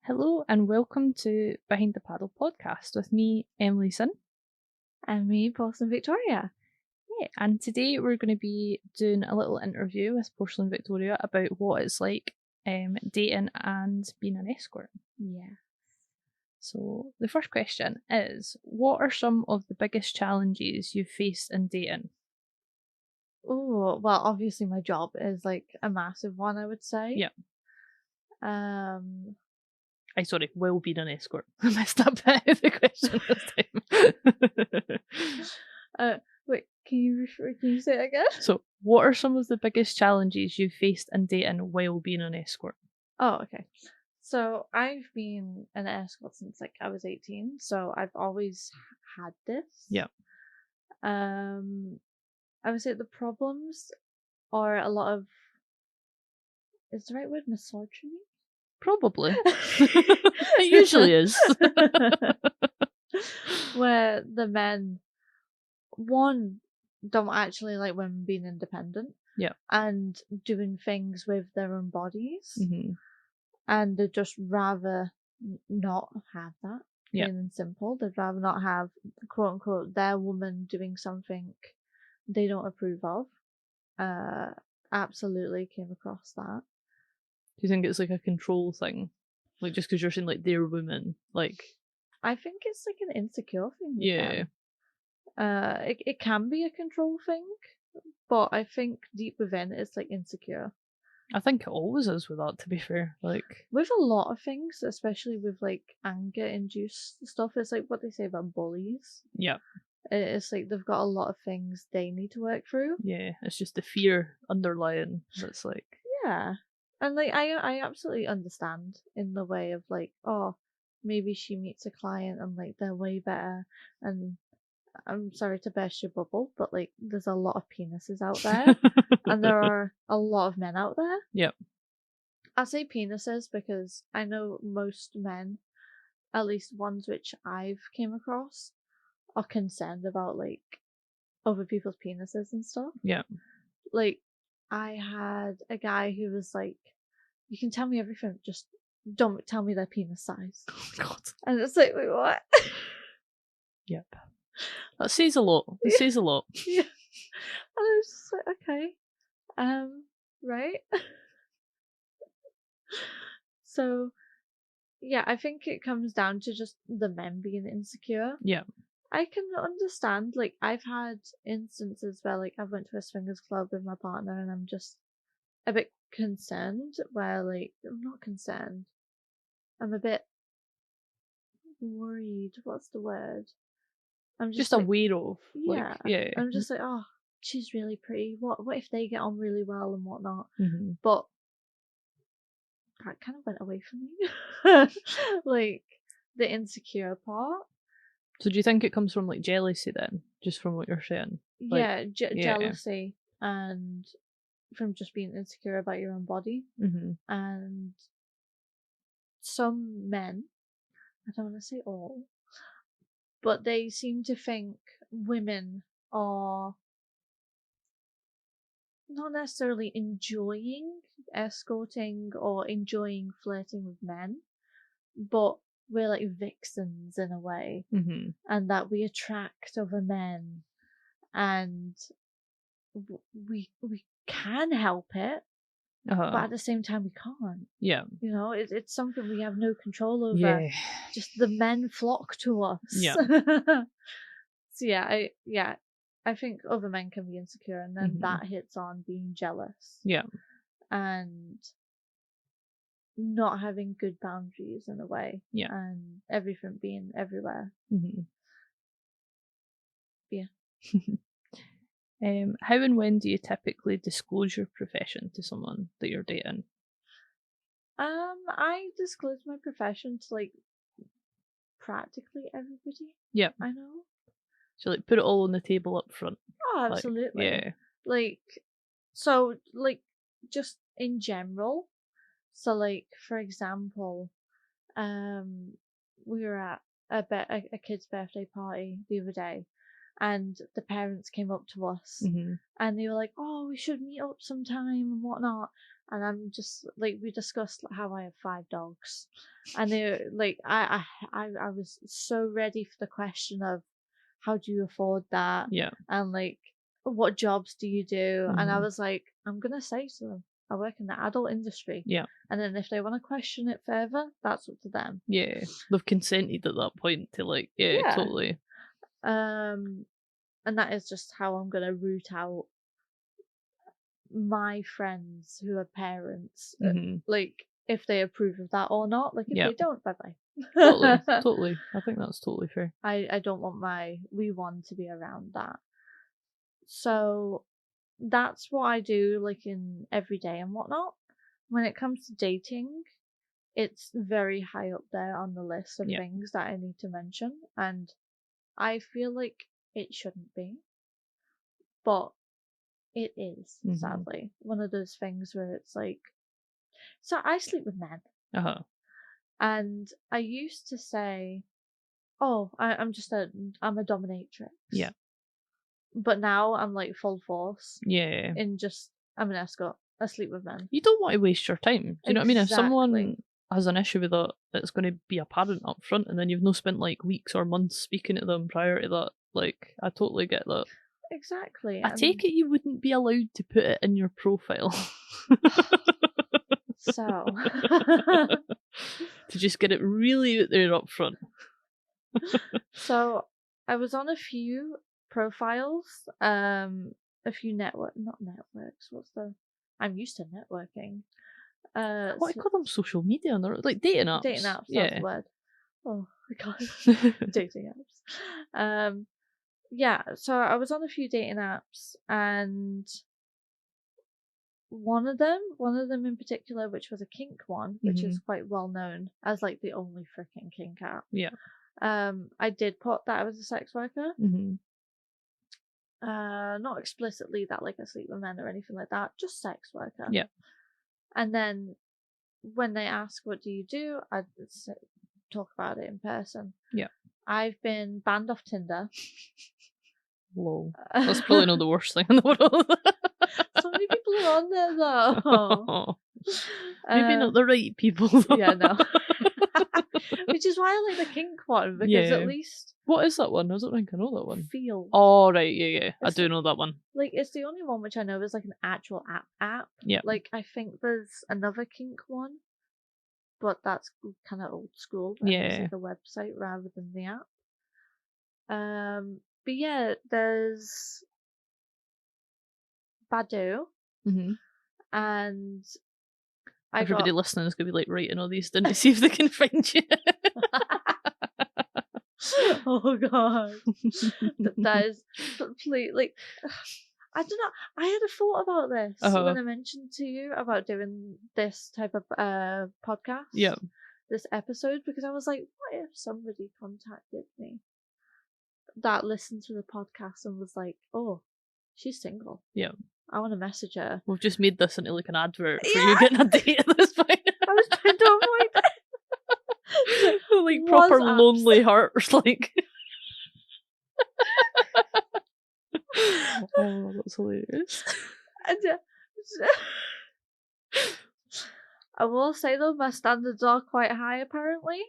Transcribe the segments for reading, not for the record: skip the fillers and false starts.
Hello and welcome to Behind the Paddle podcast with me, Emily Sin. And me, Porcelain Victoria. Yeah, and today we're going to be doing a little interview with Porcelain Victoria about what it's like dating and being an escort. Yeah. So the first question is, what are some of the biggest challenges you've faced in dating? Oh, well, obviously my job is like a massive one, I would say. Yeah. Um, Will being an escort. I messed up the question this time. wait, can you say it again? So, what are some of the biggest challenges you've faced in dating while being an escort? Oh, okay. So I've been an escort since like I was 18, so I've always had this. Yeah. I would say the problems are a lot of, is the right word misogyny? Probably. It usually is. Where the men, one, don't actually like women being independent. Yeah. And doing things with their own bodies. Mm-hmm. And they'd just rather not have that. Yeah. Plain and simple. They'd rather not have, quote unquote, their woman doing something they don't approve of. Absolutely came across that. Do you think it's like a control thing? Like just because you're saying like they're women, like I think it's like an insecure thing. With yeah. them. It can be a control thing, but I think deep within it's like insecure. I think it always is with that, to be fair. Like with a lot of things, especially with like anger induced stuff, it's like what they say about bullies. yeah. It's like they've got a lot of things they need to work through. Yeah. It's just the fear underlying that's like Yeah. And like I absolutely understand in the way of like, oh, maybe she meets a client and like they're way better, and I'm sorry to burst your bubble, but like there's a lot of penises out there and there are a lot of men out there. Yep. I say penises because I know most men, at least ones which I've came across, are concerned about like other people's penises and stuff. Yeah. Like I had a guy who was like, you can tell me everything, just don't tell me their penis size. Oh my god. And it's like, wait, what? Yep. That says a lot. It says a lot. Yeah. And I was just like, okay. Right. So yeah, I think it comes down to just the men being insecure. Yeah. I can understand, like, I've had instances where, like, I went to a swingers club with my partner and I'm just a bit concerned, where, like, I'm not concerned. I'm a bit worried. What's the word? I'm Just like, aware of. yeah. Like, yeah. I'm just like, oh, she's really pretty. What if they get on really well and whatnot? Mm-hmm. But that kind of went away from me. Like, the insecure part. So do you think it comes from like jealousy then, just from what you're saying? Like, Yeah, jealousy and from just being insecure about your own body. Mm-hmm. And some men, I don't want to say all, but they seem to think women are not necessarily enjoying escorting or enjoying flirting with men, but we're like vixens in a way, Mm-hmm. and that we attract other men, and we can help it, but at the same time we can't. Yeah. You know, it's something we have no control over. Yeah. Just the men flock to us. Yeah. So I think other men can be insecure, and then that hits on being jealous. Yeah. And not having good boundaries in a way. Yeah. And everything being everywhere. Mm-hmm. Yeah. How and when do you typically disclose your profession to someone that you're dating? I disclose my profession to like practically everybody. Yeah. I know. So like put it all on the table up front. Oh, absolutely. Like, yeah. Like, so like just in general. So like for example, we were at a kid's birthday party the other day, and the parents came up to us Mm-hmm. and they were like, oh, we should meet up sometime and whatnot. and I'm just like, we discussed how I have 5 dogs, and they like I was so ready for the question of how do you afford that, Yeah. and like what jobs do you do, and I Mhm. was like, I'm gonna say to them, I work in the adult industry, Yeah. and then if they want to question it further, that's up to them. Yeah. They've consented at that point to like, yeah, Yeah. totally. Um, and that is just how I'm gonna root out my friends who are parents, Mhm. like if they approve of that or not. Like if Yeah. they don't, bye Totally. bye. Totally. I think that's totally fair. I don't want my wee one to be around that. So that's what I do, like in every day and whatnot. When it comes to dating, it's very high up there on the list of Yeah. things that I need to mention, and I feel like it shouldn't be, but it is, Mhm. sadly. One of those things where it's like, so I sleep with men, Uh-huh. and I used to say, oh, I'm a dominatrix. Yeah. But now I'm like full force Yeah. in just, I'm an escort. I sleep with men. You don't want to waste your time. Do you know what I mean? If Exactly. someone has an issue with it, it's going to be apparent up front, and then you've no spent like weeks or months speaking to them prior to that. Like, I totally get that. Exactly. I And take it you wouldn't be allowed to put it in your profile. so, To just get it really out there up front. so I was on a few profiles, a few not networks. I'm used to networking. What I So call them social media, and they're like dating dating apps. apps, that's the Yeah. word. Oh my god, dating apps. Yeah, so I was on a few dating apps, and one of them in particular, which was a kink one, which is Mhm. quite well known as like the only freaking kink app. Yeah. I did put that I was a sex worker. Mhm. Not explicitly that like I sleep with men or anything like that, just sex worker. Yeah. And then when they ask what do you do, I talk about it in person. Yeah. I've been banned off Tinder. Lol. That's probably not the worst thing in the world. So many people are on there though. Maybe Uh, not the right people. yeah, no. Which is why I like the kink one, because at Yeah. least What is that one? I don't think I know that one. feel Oh, right, yeah, yeah. I it's do know that one. like it's the only one which I know is like an actual app. Yeah. Like I think there's another kink one, but that's kind of old school and it's Yeah. like a website rather than the app. But yeah, there's Badoo, Mhm. and I Everybody got listening is going to be like writing all these down to see if they can find you. oh god, that is complete. Like, I don't know. I had a thought about this Uh-huh. when I mentioned to you about doing this type of podcast. Yeah. This episode, because I was like, what if somebody contacted me that listened to the podcast and was like, oh, she's single. Yeah. I want to message her. We've just made this into like an advert for you Yeah, getting a date at this point. I was trying to avoid it. Like Was proper lonely hearts, like. Oh, that's hilarious. And, I will say though, my standards are quite high apparently,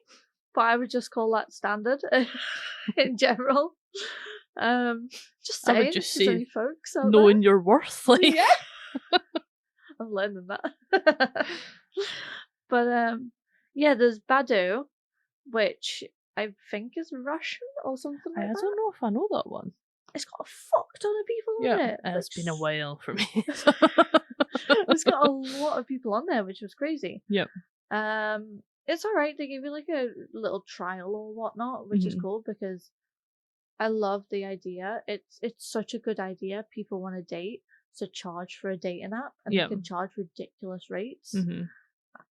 but I would just call that standard in general. Just I would saying, just if there's say any folks out knowing your worth, like. there. Yeah, I'm learning that. But yeah, there's Badoo, which I think is Russian or something I like that. don't know if I know that one. It's got a fuck ton of people on Yeah, it. it's been a while for me. It's got a lot of people on there, which was crazy. Yep. It's alright. They give you like a little trial or whatnot, which is Mhm. cool because I love the idea. It's such a good idea. People want to date, so charge for a dating app, and Yep. they can charge ridiculous rates. Mhm.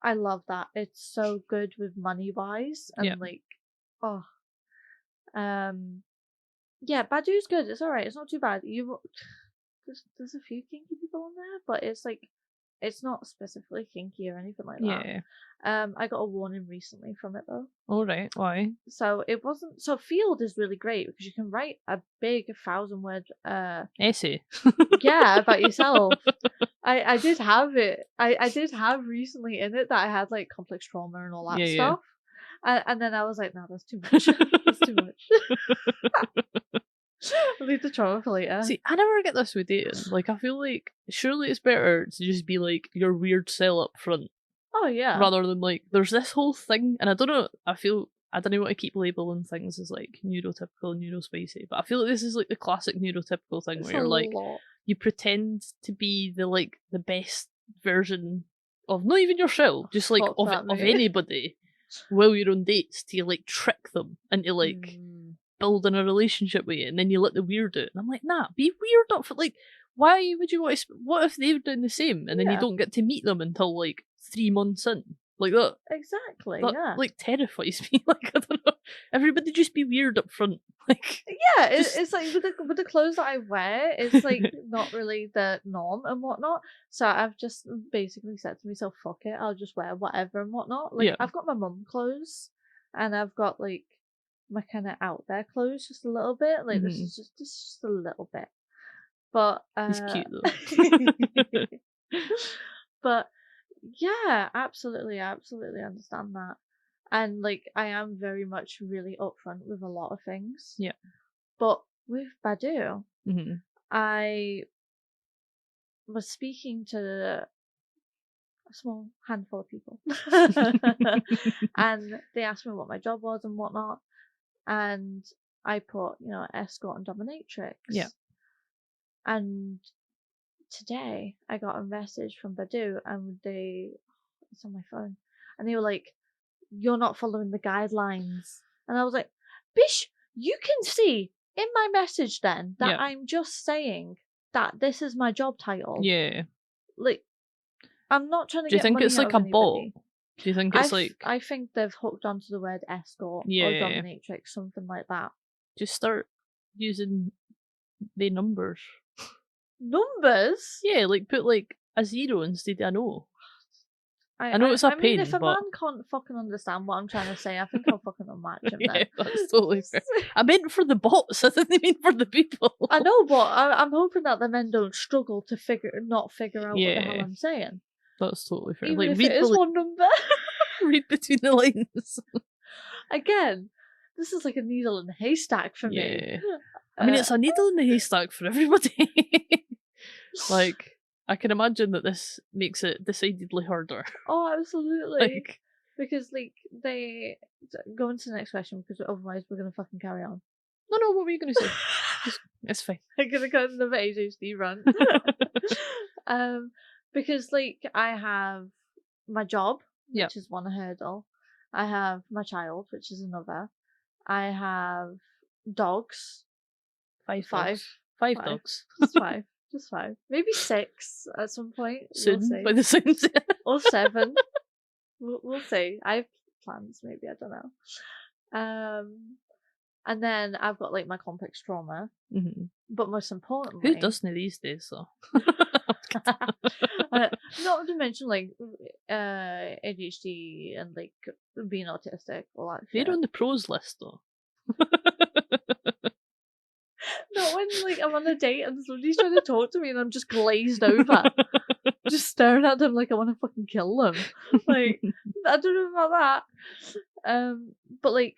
I love that. It's so good with money wise, and Yep. like, oh, yeah, Badoo's good. It's alright. It's not too bad. There's a few kinky people on there, but it's like it's not specifically kinky or anything like that. Yeah. I got a warning recently from it though. Alright, why? So it wasn't. So field is really great because you can write a big 1,000-word Essay. yeah, about yourself. I did have it. I did have recently in it that I had like complex trauma and all that Yeah. stuff. And then I was like, no, that's too much. That's too much. I'll leave the trauma for later. See, I never get this with dating. Like, I feel like surely it's better to just be like your weird sell up front Oh yeah. rather than like there's this whole thing, and I don't know. I feel I don't want to keep labeling things as like neurotypical, neurospicy, but I feel like this is like the classic neurotypical thing It's where you're a like lot. you pretend to be the best version of not even yourself, just like Fuck that, of mate. anybody while you're on dates to like trick them into like building a relationship with you, and then you let the weird out. And I'm like, nah, be weird up for like. Why would you want to? What if they're doing the same, and then you Yeah. don't get to meet them until like 3 months in, like that? Exactly. That Yeah. like terrifies me. Like I don't know. Everybody just be weird up front. Like Yeah, just- it's like with the clothes that I wear, it's like not really the norm and whatnot. So I've just basically said to myself, "Fuck it, I'll just wear whatever and whatnot." Like Yeah. I've got my mum clothes, and I've got like my kind of out there clothes, just a little bit. Like this is just a little bit, but He's cute though. but yeah, absolutely, absolutely understand that. And like I am very much really upfront with a lot of things. Yeah. But with Badu, hmm I was speaking to a small handful of people. And they asked me what my job was and whatnot. And I put, escort and dominatrix. Yeah. And today I got a message from Badu and it's on my phone. And they were like, "You're not following the guidelines." And I was like, "Bish, you can see in my message then that Yeah. I'm just saying that this is my job title. Yeah. Like, I'm not trying to Do you get think money it's out like of a bot? anybody. Do you think it's like I think they've hooked onto the word escort or Yeah. dominatrix, something like that. just start using the numbers? Numbers? Yeah, like put like a 0 instead of an O. I know it's a I mean, if pain, a but- man can't fucking understand what I'm trying to say, I think I'll fucking unmatch him Yeah, then. that's totally fair. I meant for the bots. I didn't mean for the people. I know, but I'm hoping that the men don't struggle to not figure out what the hell Yeah. I'm saying. That's totally fair. Even like if read, it is the, one number. read between the lines. Again, this is like a needle in a haystack for me. Yeah. I mean, it's a needle in the haystack for everybody. Like, I can imagine that this makes it decidedly harder. Oh, absolutely. Like, Because, like, they go into the next question because otherwise we're going to fucking carry on. no, what were you going to say? It's fine. I'm going to go into another ADHD run. Because, like, I have my job, which Yep. is one hurdle. I have my child, which is another. I have dogs. Five Five. dogs. Five Five. dogs. Just five. Just five. Maybe 6 at some point. Soon, We'll see. by the sounds of it. Or 7. We'll see. I have plans, maybe, I don't know. And then I've got like my complex trauma, Mhm. but most importantly, Who doesn't these days, though? not to mention like ADHD and like being autistic, all that shit. They're on the pros list, though. Not when like I'm on a date and somebody's trying to talk to me and I'm just glazed over, just staring at them like I want to fucking kill them. Like I don't know about that. But like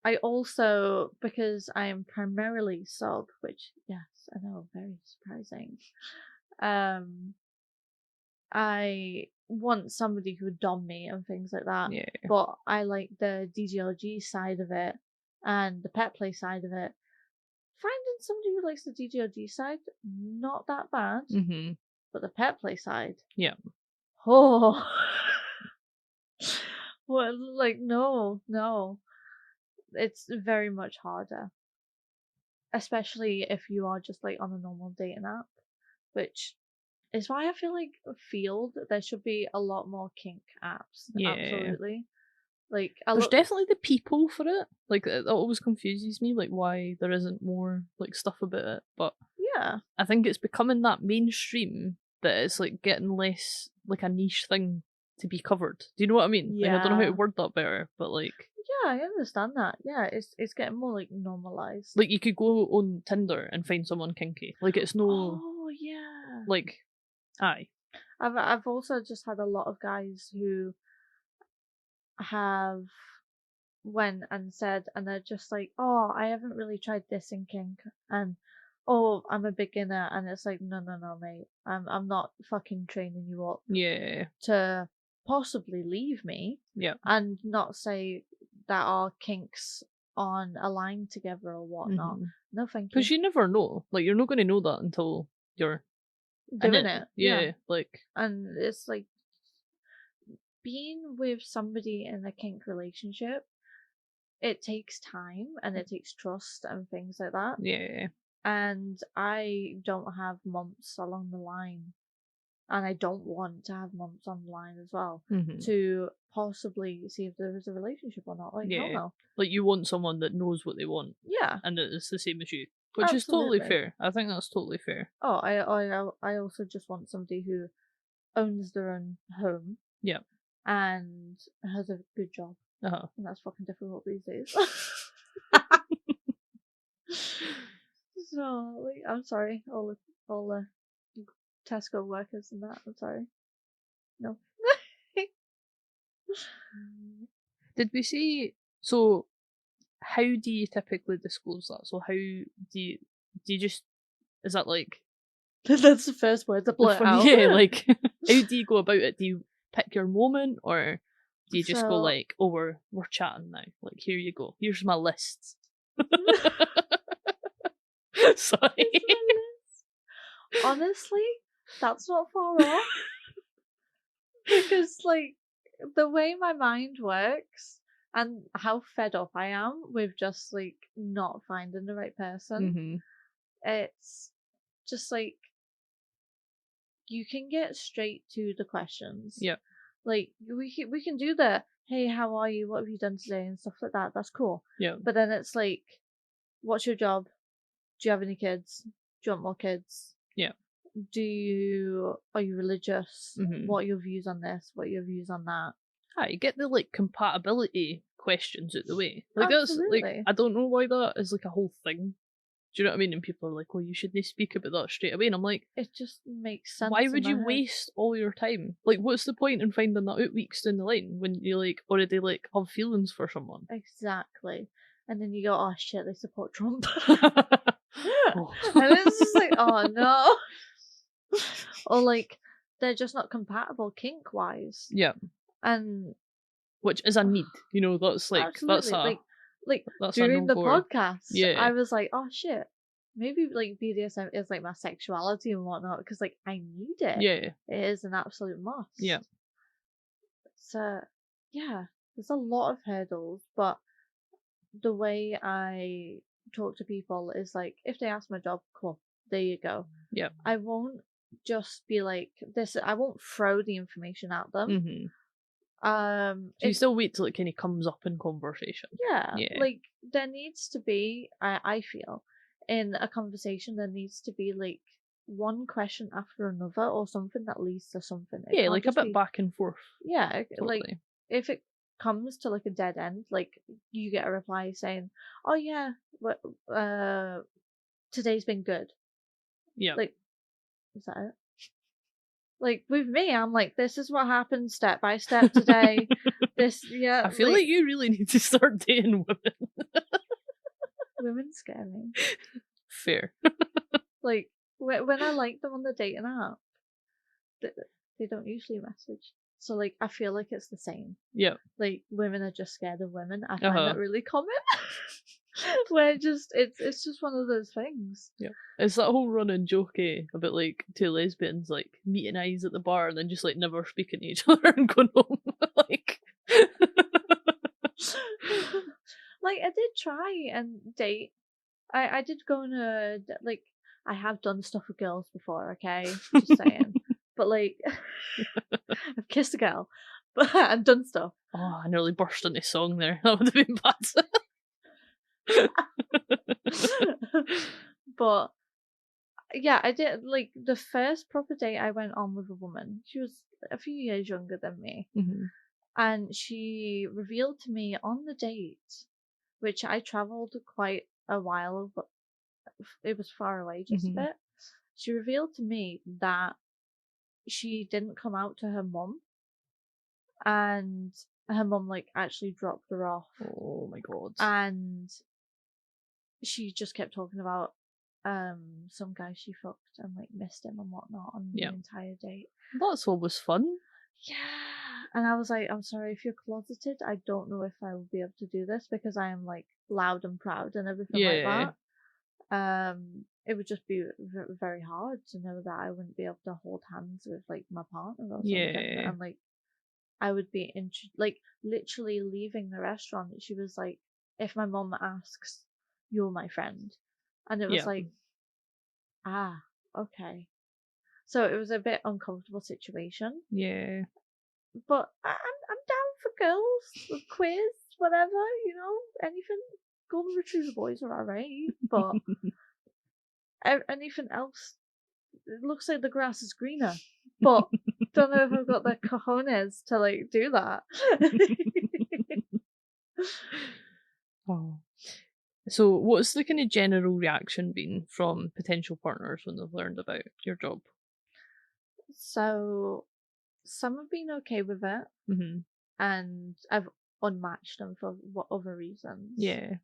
I also, because I am primarily sub, which yes, I know, very surprising. I want somebody who would dom me and things like that. Yeah. But I like the DGLG side of it and the pet play side of it. Finding somebody who likes the DGLG side, not that bad. Mm-hmm. But the pet play side, Yeah. oh, well, like no, it's very much harder, especially if you are just like on a normal dating app, which is why I feel like Field there should be a lot more kink apps. Yeah. Absolutely. Like There's definitely the people for it. Like, it always confuses me, like, why there isn't more, like, stuff about it. But yeah, I think it's becoming that mainstream that it's like getting less like a niche thing to be covered. Do you know what I mean? Like, I don't know how to Yeah. word that better, but like Yeah, I understand that. Yeah, it's getting more like normalized. like you could go on Tinder and find someone kinky. Like it's no Oh yeah. like aye. I've also just had a lot of guys who have went and said, and they're just like, oh, I haven't really tried this in kink, and oh, I'm a beginner, and it's like, no, mate, I'm not fucking training you up Yeah. to possibly leave me, Yeah. and not say that our kinks on align together or whatnot. No, thank you. Because you never know. Like you're not going to know that until you're in Doing it. it, Yeah. Like and it's like being with somebody in a kink relationship. It takes time and it takes trust and things like that. yeah. And I don't have months along the line, and I don't want to have months on the line as well to possibly see if there is a relationship or not. Like, Yeah. no. Like you want someone that knows what they want Yeah. and that it's the same as you, which is totally Absolutely. fair. I think that's totally fair. Oh, I also just want somebody who owns their own home. Yeah. And has a good job. Uh-huh. And that's fucking difficult these days. So, like, I'm sorry, all the Tesco workers and that. I'm sorry. No. Did we say so? How do you typically disclose that? So how do you just is that like That's the first word to blurt out. yeah, like how do you go about it? Do you pick your moment or do you just go So- like, oh we're chatting now, like here you go, here's my list. Sorry. Honestly, that's not far off. Because, like, the way my mind works and how fed up I am with just, like, not finding the right person, it's just like you can get straight to the questions. Yeah. Like, we can do the, hey, how are you? What have you done today? And stuff like that. That's cool. Yeah. But then it's like, what's your job? Do you have any kids? Do you want more kids? Yeah. Are you religious? What are your views on this? What are your views on that? You get the like compatibility questions out the way. Like Absolutely. that's like I don't know why that is like a whole thing. Do you know what I mean? And people are like, "Well, you shouldn't speak about that straight away." And I'm like, it just makes sense. why would in you my head. waste all your time? Like, what's the point in finding that out weeks down the line when you like already like have feelings for someone? Exactly. And then you go, oh shit, they support Trump. Oh. And it's just like, oh no. Or like they're just not compatible kink wise. Yeah. And which is a need, you know, that's like absolutely. that's a like that's during the a no-goer. podcast, Yeah. I was like, oh shit, maybe like BDSM is like my sexuality and whatnot, because like I need it. Yeah. It is an absolute must. Yeah. So yeah, there's a lot of hurdles, but the way I talk to people is like, if they ask my job, cool, there you go. Yeah. I won't just be like this. I won't throw the information at them. So you still wait till it kind of comes up in conversation. Yeah. Like there needs to be, I feel, in a conversation there needs to be like one question after another or something that leads to something. Yeah, like a bit back and forth. Yeah, totally. like if it comes to like a dead end, like you get a reply saying, "Oh yeah, today's been good." Yeah. Like, is that it? Like with me, I'm like, this is what happened step by step today. I feel like you really need to start dating women. Women scare me. Fair. Like when I like them on the dating app, they don't usually message. So like I feel like it's the same. Yeah. Like women are just scared of women. I find that really common. Where it's just one of those things. Yeah. It's that whole running joke about like two lesbians like meeting eyes at the bar and then just like never speaking to each other and going home. Like like I did try and date. I did go on a like I have done stuff with girls before, okay? Just saying. But like I've kissed a girl. But I've done stuff. Oh, I nearly burst into song there. That would have been bad. But yeah, I did, like, the first proper date I went on with a woman, she was a few years younger than me, Mhm. and she revealed to me on the date, which I travelled quite a while, but it was far away just a Mhm. bit. She revealed to me that she didn't come out to her mum, and her mum, like, actually dropped her off, Oh my god. and she just kept talking about some guy she fucked and like missed him and whatnot on the Yeah. entire date. That's always fun. Yeah. And I was like, I'm sorry if you're closeted, I don't know if I will be able to do this because I am like loud and proud and everything like Yeah. that. It would just be very hard to know that I wouldn't be able to hold hands with like my partner or something, Yeah. and like I would be like literally leaving the restaurant. She was like, if my mom asks, you're my friend. And it was Yeah. like, ah, okay. So it was a bit uncomfortable situation. Yeah. But I'm down for girls, quiz, whatever, anything. Golden Retriever boys are alright, but anything else, it looks like the grass is greener. But don't know if I've got the cojones to like do that. Oh. So, what's the kind of general reaction been from potential partners when they've learned about your job? So some have been okay with it, Hmm. and I've unmatched them for what other reasons. Yeah.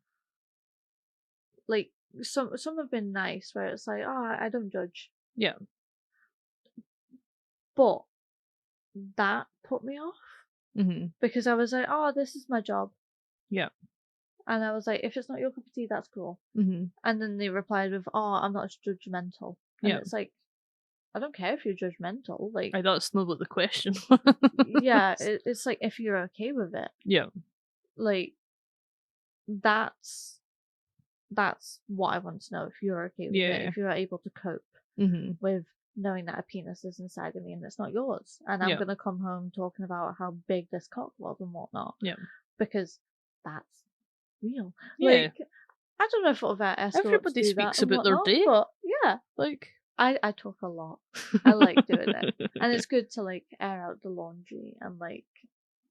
Like some have been nice, where it's like, oh, I don't judge, Yeah. but that put me off Hmm. because I was like, oh, this is my job, Yeah. and I was like, if it's not your cup of tea, that's cool. Hmm. And then they replied with, oh, I'm not judgmental, and Yeah. it's like, I don't care if you're judgmental, like, That's not what the question yeah, was. it's like if you're okay with it, Yeah. like that's that's what I want to know. If you're okay with it, Yeah. if you're able to cope Hmm. with knowing that a penis is inside of me and it's not yours, and I'm Yeah. gonna come home talking about how big this cock was and whatnot, Yeah. because that's real. Yeah. Like, I don't know if other escorts Everybody do that speaks and about their whatnot, day. but yeah, Like. I talk a lot. I like doing it, and it's good to like air out the laundry and like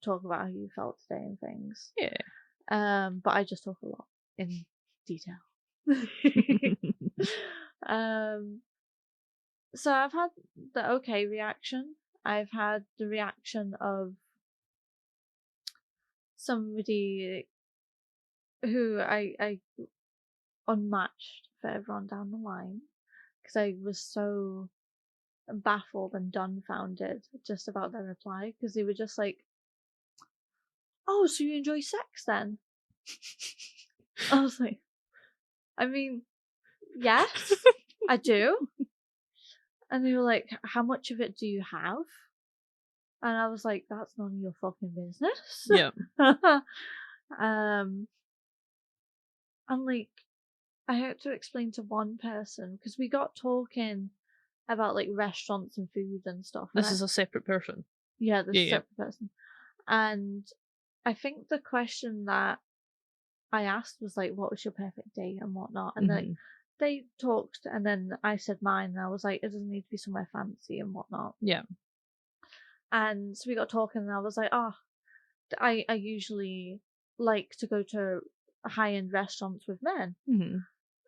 talk about how you felt today and things. Yeah. But I just talk a lot in detail. um, so I've had the okay reaction. I've had the reaction of somebody who I unmatched further on down the line because I was so baffled and dumbfounded just about their reply because they were just like, "Oh, so you enjoy sex then?" I was like, I mean, yes, I do. And they were like, "How much of it do you have?" And I was like, "That's none of your fucking business." Yeah. um, and like, I had to explain to one person because we got talking about like restaurants and food and stuff. And This is a separate person. yeah, this Yeah. Yeah. separate person. And I think the question that I asked was like, what was your perfect day and whatnot? And like, Hmm. they talked, and then I said mine, and I was like, it doesn't need to be somewhere fancy and whatnot. Yeah. And so we got talking, and I was like, oh, I usually like to go to high end restaurants with men. Hmm.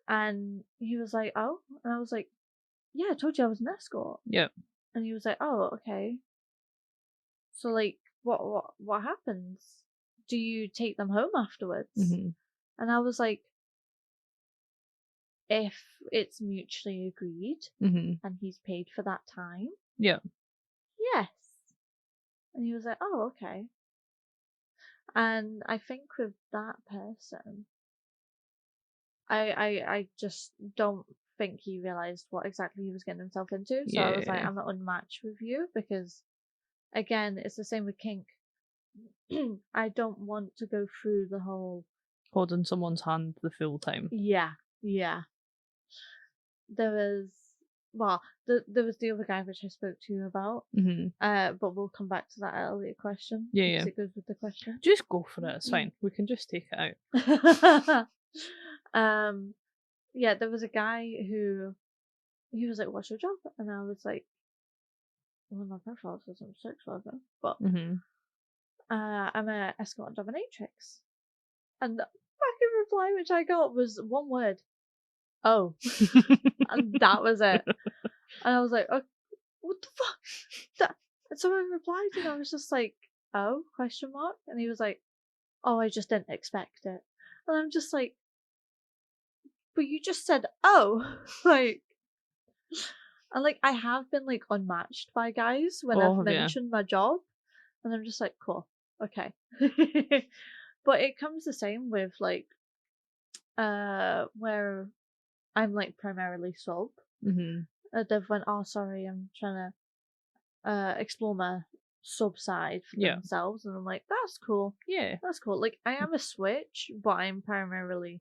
And he was like, oh, and I was like, yeah, I told you I was an escort. Yeah. And he was like, oh, okay. So like, what happens? Do you take them home afterwards? Hmm. And I was like, if it's mutually agreed Hmm. and he's paid for that time, Yeah. yes. And he was like, oh, okay. And I think with that person, I just don't think he realized what exactly he was getting himself into. So I was like, Yeah. I'm not unmatched with you because, again, it's the same with kink. I don't want to go through the whole, Holding someone's hand the full time. yeah, yeah. There was, well, there was the other guy which I spoke to you about, Hmm. but we'll come back to that earlier question Yeah. because Yeah. it goes with the question. Just go for it. It's fine. We can just take it out. um, yeah, there was a guy who he was like, "What's your job?" And I was like, "Well, my profile says I'm a sex worker, but Mhm. I'm a escort dominatrix." And the fucking reply which I got was one word, "Oh," and that was it. And I was like, "Oh, what the fuck?" And so I replied, and I was just like, "Oh?" question mark. And he was like, "Oh, I just didn't expect it." And I'm just like, "But you just said, oh," like. And like I have been like unmatched by guys when Oh, I've have you? mentioned my job, and I'm just like, cool, okay. But it comes the same with like where I'm like primarily sub. Mhm. They've went, "Oh, sorry, I'm trying to explore my sub side for Yeah. themselves," and I'm like, that's cool, Yeah. that's cool. Like I am a switch, but I'm primarily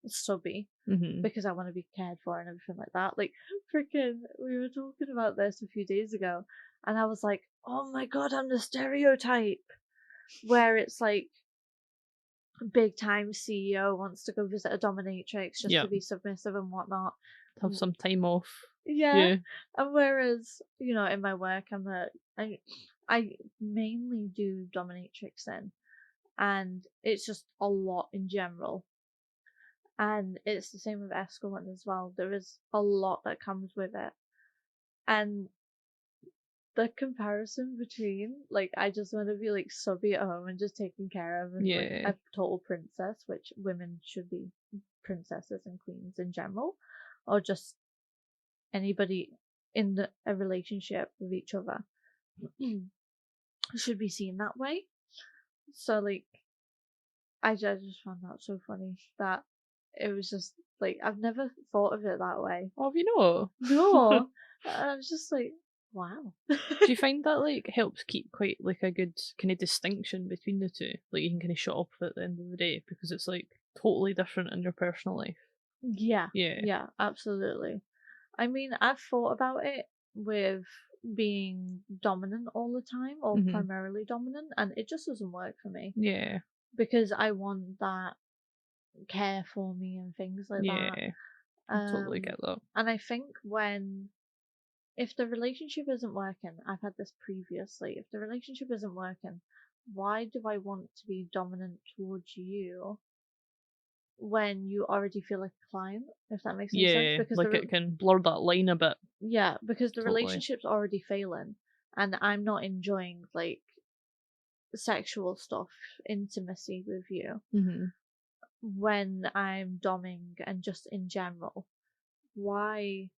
subby Mhm. because I want to be cared for and everything like that. Like, freaking, we were talking about this a few days ago, and I was like, oh my god, I'm the stereotype where it's like big time CEO wants to go visit a dominatrix just Yeah. to be submissive and whatnot. Have some time off. Yeah, Yeah. and whereas in my work, I I mainly do dominatrixing, and it's just a lot in general. And it's the same with escorting as well. There is a lot that comes with it. And the comparison between, like, I just want to be, like, subby at home and just taken care of and, like, Yeah. a total princess, which women should be princesses and queens in general, or just anybody in a relationship with each other should be seen that way. So, like, I just found that so funny that it was just, like, I've never thought of it that way. Oh, have you know? No. And I was just like, wow. Do you find that like helps keep quite like a good kind of distinction between the two? Like you can kind of shut up at the end of the day because it's like totally different in your personal life. Yeah, Yeah. yeah, absolutely. I mean, I've thought about it with being dominant all the time or Mhm. primarily dominant, and it just doesn't work for me Yeah. because I want that care for me and things like that. Yeah. I totally Um, get that. and I think if the relationship isn't working, I've had this previously, if the relationship isn't working, why do I want to be dominant towards you when you already feel like a client, if that makes any sense? Yeah, like it can blur that line a bit. Yeah, because the Totally. relationship's already failing and I'm not enjoying like sexual stuff, intimacy with you Mhm. when I'm doming and just in general. Why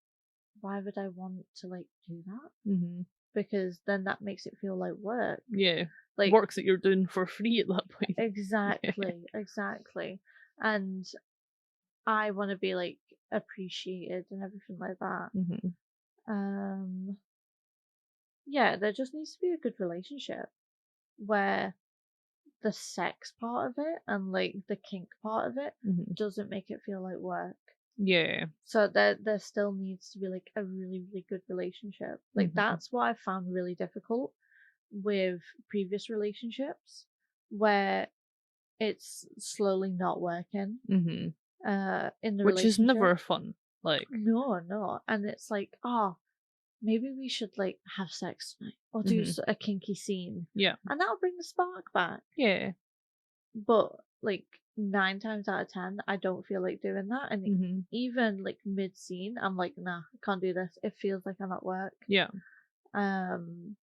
why would I want to like do that? Mhm. Because then that makes it feel like work. Yeah. Like Work that you're doing for free at that point. Yeah. exactly, exactly. And I want to be like appreciated and everything like that. Mhm. Um yeah, there just needs to be a good relationship where the sex part of it and like the kink part of it Mhm. doesn't make it feel like work. Yeah. So there still needs to be like a really, really good relationship. Like Mhm. that's what I found really difficult with previous relationships where it's slowly not working Mhm. in the Which is relationship. never fun. Like. No, no. And it's like, oh, maybe we should like have sex tonight or do Mhm. a kinky scene. Yeah. And that'll bring the spark back. Yeah. But like 9 times out of 10, I don't feel like doing that. And Mhm. even like mid scene, I'm like, nah, I can't do this. It feels like I'm at work. Yeah. Um,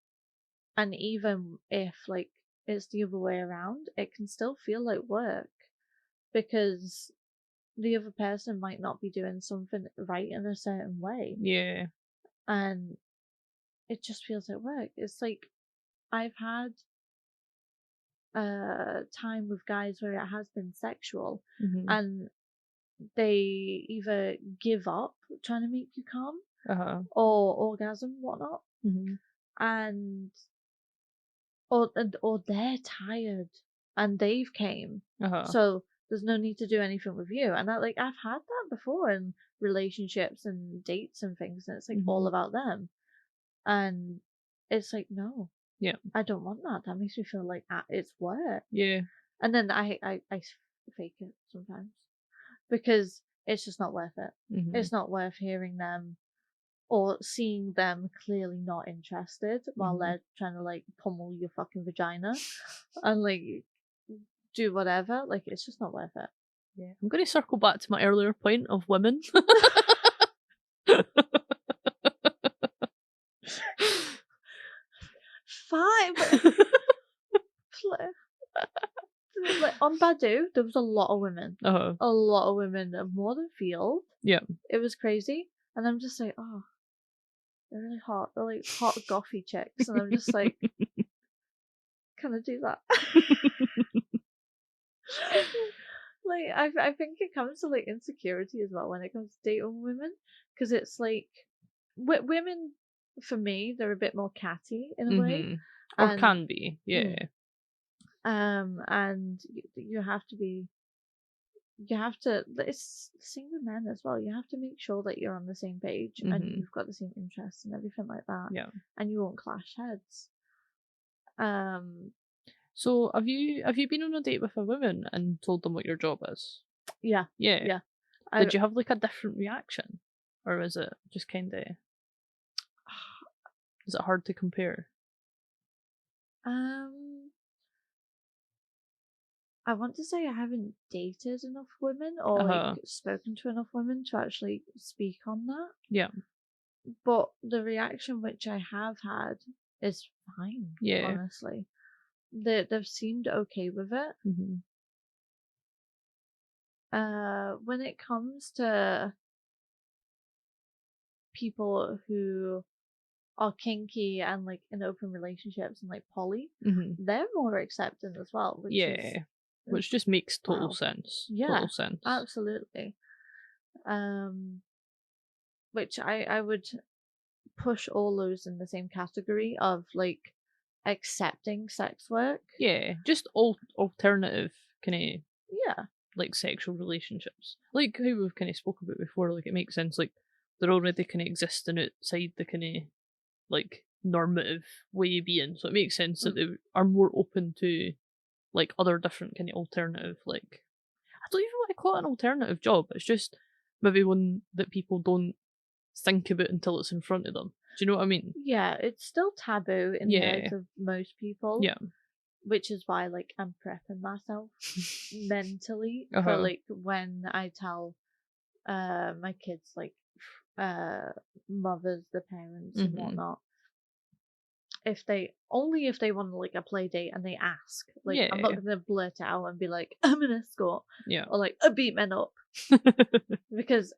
and even if like it's the other way around, it can still feel like work because the other person might not be doing something right in a certain way. Yeah. And it just feels like work. It's like I've had time with guys where it has been sexual Mhm. and they either give up trying to make you come Uh-huh. or orgasm, whatnot, Mhm. and or they're tired and they've came, Uh-huh. so there's no need to do anything with you. And I've had that before in relationships and dates and things, and it's like all Mhm. about them, and it's like no, Yeah. I don't want that. That makes me feel like it's work, Yeah. and then I fake it sometimes because it's just not worth it. Mhm. It's not worth hearing them or seeing them clearly not interested while Mhm. they're trying to like pummel your fucking vagina and like do whatever. Like it's just not worth it. Yeah. I'm gonna circle back to my earlier point of women. Fine, but like on Badu, there was a lot of women. Uh-huh. A lot of women, more than field. Yeah. It was crazy. And I'm just like, oh, they're really hot. They're like hot gothy chicks. And I'm just like, can I do that? Like, I think it comes to like insecurity as well when it comes to dating women. Because it's like, women, for me, they're a bit more catty in a way. Mhm. Or And, can be, yeah. and you have to be, you have to, it's the same with men as well. You have to make sure that you're on the same page and Mhm. you've got the same interests and everything like that. Yeah. And you won't clash heads. So have you been on a date with a woman and told them what your job is? Yeah, Yeah. yeah. Did you have like a different reaction? Or was it just kinda is it hard to compare? I want to say I haven't dated enough women or Uh-huh. like spoken to enough women to actually speak on that. Yeah. But the reaction which I have had is fine, Yeah. honestly. They've seemed okay with it. Mhm. When it comes to people who are kinky and like in open relationships and like poly, Mhm. they're more accepting as well, which is Yeah. Which just makes total wow. sense. Yeah, Total sense. absolutely. Which I would push all those in the same category of like accepting sex work. Yeah. Just alternative kinda Yeah. like sexual relationships. Like how we've kinda spoke about before, like it makes sense, like they're already kinda existing outside the kinda like normative way of being. So it makes sense that they are more open to like other different kind of alternative like I don't even want to call it an alternative job. It's just maybe one that people don't think about until it's in front of them. Do you know what I mean? Yeah, it's still taboo in the eyes Yeah. of most people, Yeah. which is why like I'm prepping myself mentally for Uh-huh. like when I tell my kids like mothers, the parents and Mhm. whatnot, if they want like a play date and they ask, like I'm not Yeah. gonna blurt it out and be like I'm an escort Yeah. or like I beat men up because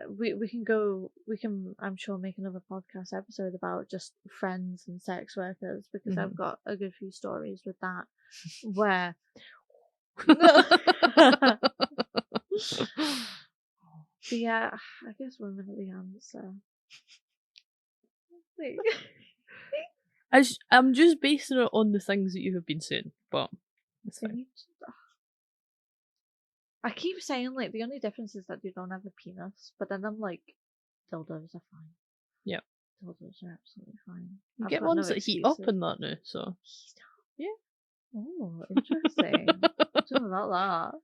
we can go we can I'm sure make another podcast episode about just friends and sex workers because I've Mhm. got a good few stories with that where but yeah, I guess women are the answer. Like, I'm just basing it on the things that you have been saying, but it's they fine. need I keep saying like the only difference is that you don't have a penis, but then I'm like, dildos are fine. Yeah. Dildos are absolutely fine. You I've get got no ones that heat up excuses. and that now, so yeah. Oh, interesting. Don't know about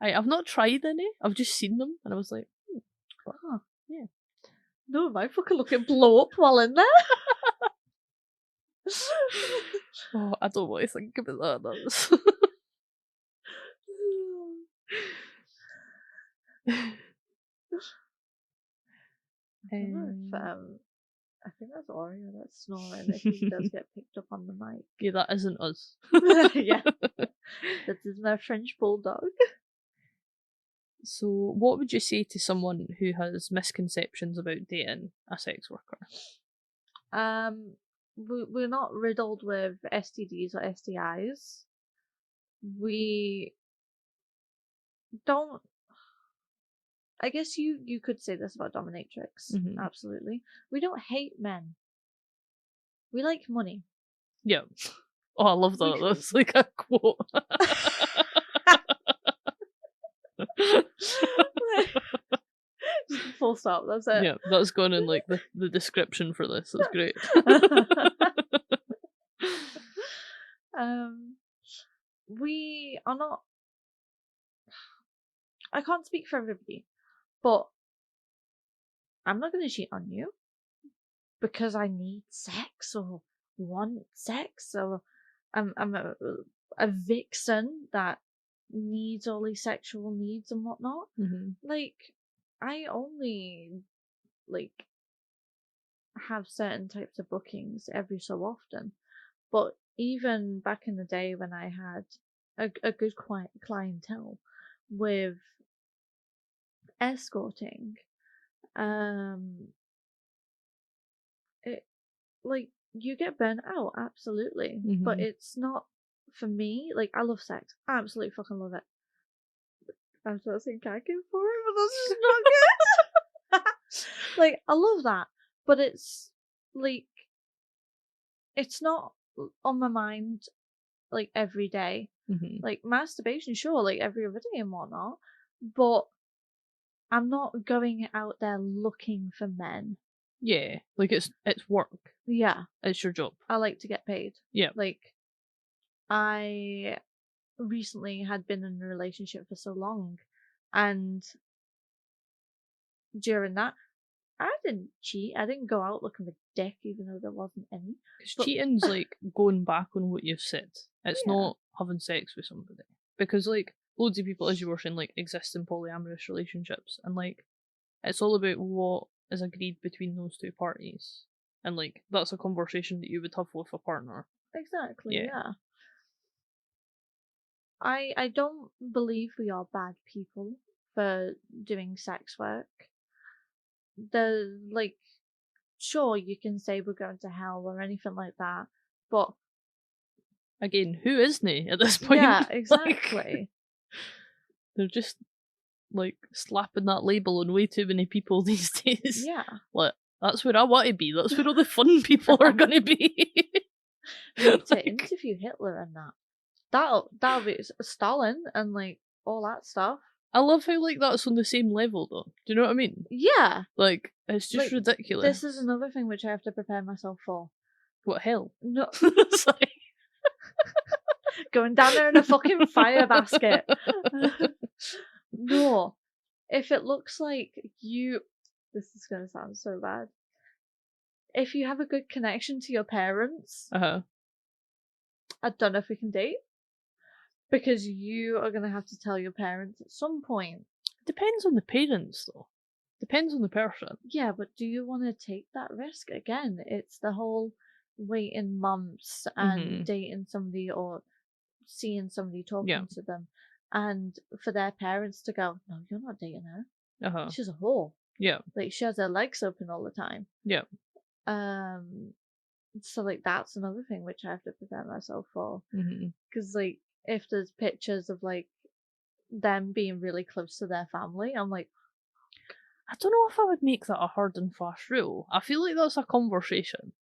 I've not tried any. I've just seen them and I was like, that. Huh. yeah. No, my fucking looking blow up while in there. Oh, I don't want to think about that. That's I don't know if I think that's Oreo that's snoring if he does get picked up on the mic. yeah, that isn't us. Yeah. This is my French bulldog. So, what would you say to someone who has misconceptions about dating a sex worker? We're not riddled with STDs or STIs. We don't. I guess you could say this about dominatrix. Mhm. Absolutely. We don't hate men. We like money. Yeah. Oh, I love that. We That's like a quote. just full stop. That's it. Yeah, that's gone in like the description for this. That's great. We are not. I can't speak for everybody, but I'm not going to cheat on you. because I need sex or want sex, or I'm a vixen that needs all these sexual needs and whatnot. Like, I only like have certain types of bookings every so often. But even back in the day when I had a good clientele with escorting, um, it like you get burnt out, absolutely. But it's not for me. Like, I love sex, I absolutely fucking love it. I'm supposed to say gagging for it, but that's just not good. Like, I love that, but it's like it's not on my mind like every day. Like, masturbation, sure, like every other day and whatnot, but I'm not going out there looking for men. Yeah, like it's work. Yeah, It's your job. I like to get paid. Yeah. Like, I recently had been in a relationship for so long, and during that, I didn't cheat. I didn't go out looking for dick, even though there wasn't any. Because But cheating's like going back on what you've said. It's yeah, not having sex with somebody. Because like loads of people, as you were saying, like exist in polyamorous relationships, and like it's all about what is agreed between those two parties, and like that's a conversation that you would have with a partner. exactly. Yeah. Yeah. I don't believe we are bad people for doing sex work. The like, sure, you can say we're going to hell or anything like that, but Again, who isn't at this point? yeah, Like, exactly. they're just like slapping that label on way too many people these days. Yeah. Like, that's where I want to be. That's where all the fun people are going to be. We need to Like, interview Hitler and that. That'll be Stalin and like all that stuff. I love how like that's on the same level though. Do you know what I mean? Yeah. Like it's just Like, ridiculous. this is another thing which I have to prepare myself for. What hell? No, It's like- going down there in a fucking fire basket. No. If it looks like you, this is gonna sound so bad. If you have a good connection to your parents, uh-huh. I don't know if we can date. Because you are gonna have to tell your parents at some point. Depends on the parents though. Depends on the person. Yeah, but do you want to take that risk again? It's the whole waiting months and dating somebody or seeing somebody talking to them, and for their parents to go, "No, you're not dating her. Uh-huh. She's a whore. Yeah. Like, she has her legs open all the time." Yeah. So like that's another thing which I have to prepare myself for, Mm-hmm. because like if there's pictures of like them being really close to their family, I'm like, I don't know if I would make that a hard and fast rule. I feel like that's a conversation.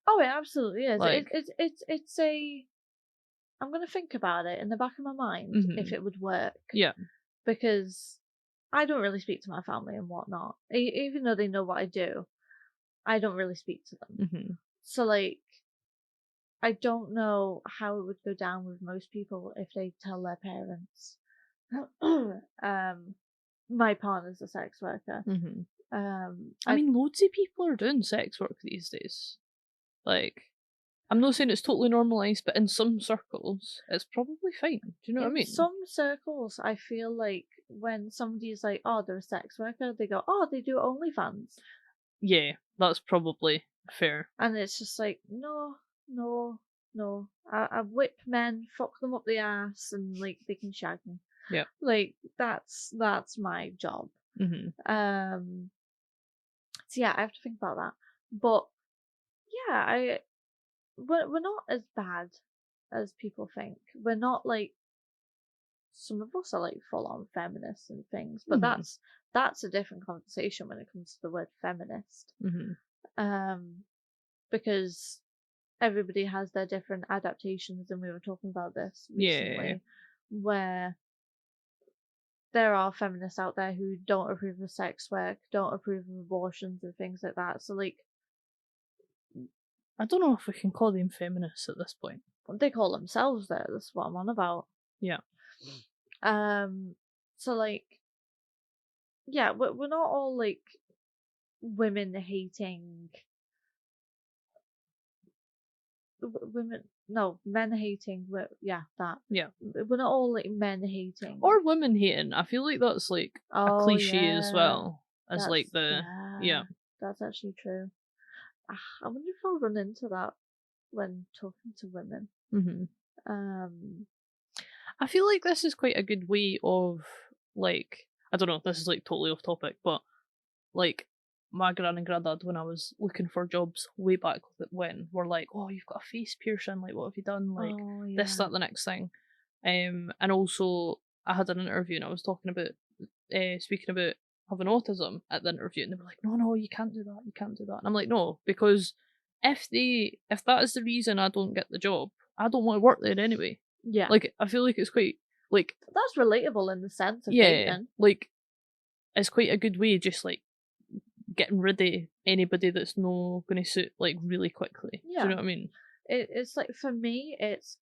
oh, it absolutely is. Like, It's a. I'm gonna think about it in the back of my mind if it would work. yeah. Because I don't really speak to my family and whatnot, even though they know what I do. I don't really speak to them. So like, I don't know how it would go down with most people if they tell their parents, my partner's a sex worker. I mean, loads of people are doing sex work these days. Like, I'm not saying it's totally normalised, but in some circles, it's probably fine. Do you know what I mean? In some circles, I feel like when somebody's like, "Oh, they're a sex worker," they go, "Oh, they do OnlyFans." Yeah, that's probably fair. And it's just like, no, no, no. I whip men, fuck them up the ass, and like they can shag me. Yeah. Like, that's my job. So yeah, I have to think about that. But yeah, we're not as bad as people think. We're not like, some of us are like full on feminists and things, but that's a different conversation when it comes to the word feminist. Because everybody has their different adaptations, and we were talking about this recently, where there are feminists out there who don't approve of sex work, don't approve of abortions and things like that. So like, I don't know if we can call them feminists at this point. they call themselves that. That's what I'm on about. Yeah. So like, yeah, we're not all like women hating men hating. That. Yeah. We're not all like men hating. Or women hating. I feel like that's like a Oh cliche as yeah, well as like that's the yeah. that's actually true. I wonder if I'll run into that when talking to women. hmm Um, I feel like this is quite a good way of like I don't know. This is like totally off topic, but like my gran and granddad when I was looking for jobs way back when were like, "Oh, you've got a face piercing. Like, what have you done? Like oh this, yeah, that, the next thing." And also I had an interview and I was talking about speaking about having autism at the interview, and they were like, "No, no, you can't do that. You can't do that." And I'm like, "No, because if that is the reason I don't get the job, I don't want to work there anyway." yeah. Like I feel like it's quite like That's relatable in the sense of yeah, dating. like it's quite a good way just like getting rid of anybody that's no going to suit like really quickly. Do you Yeah, know what I mean? it's like for me, it's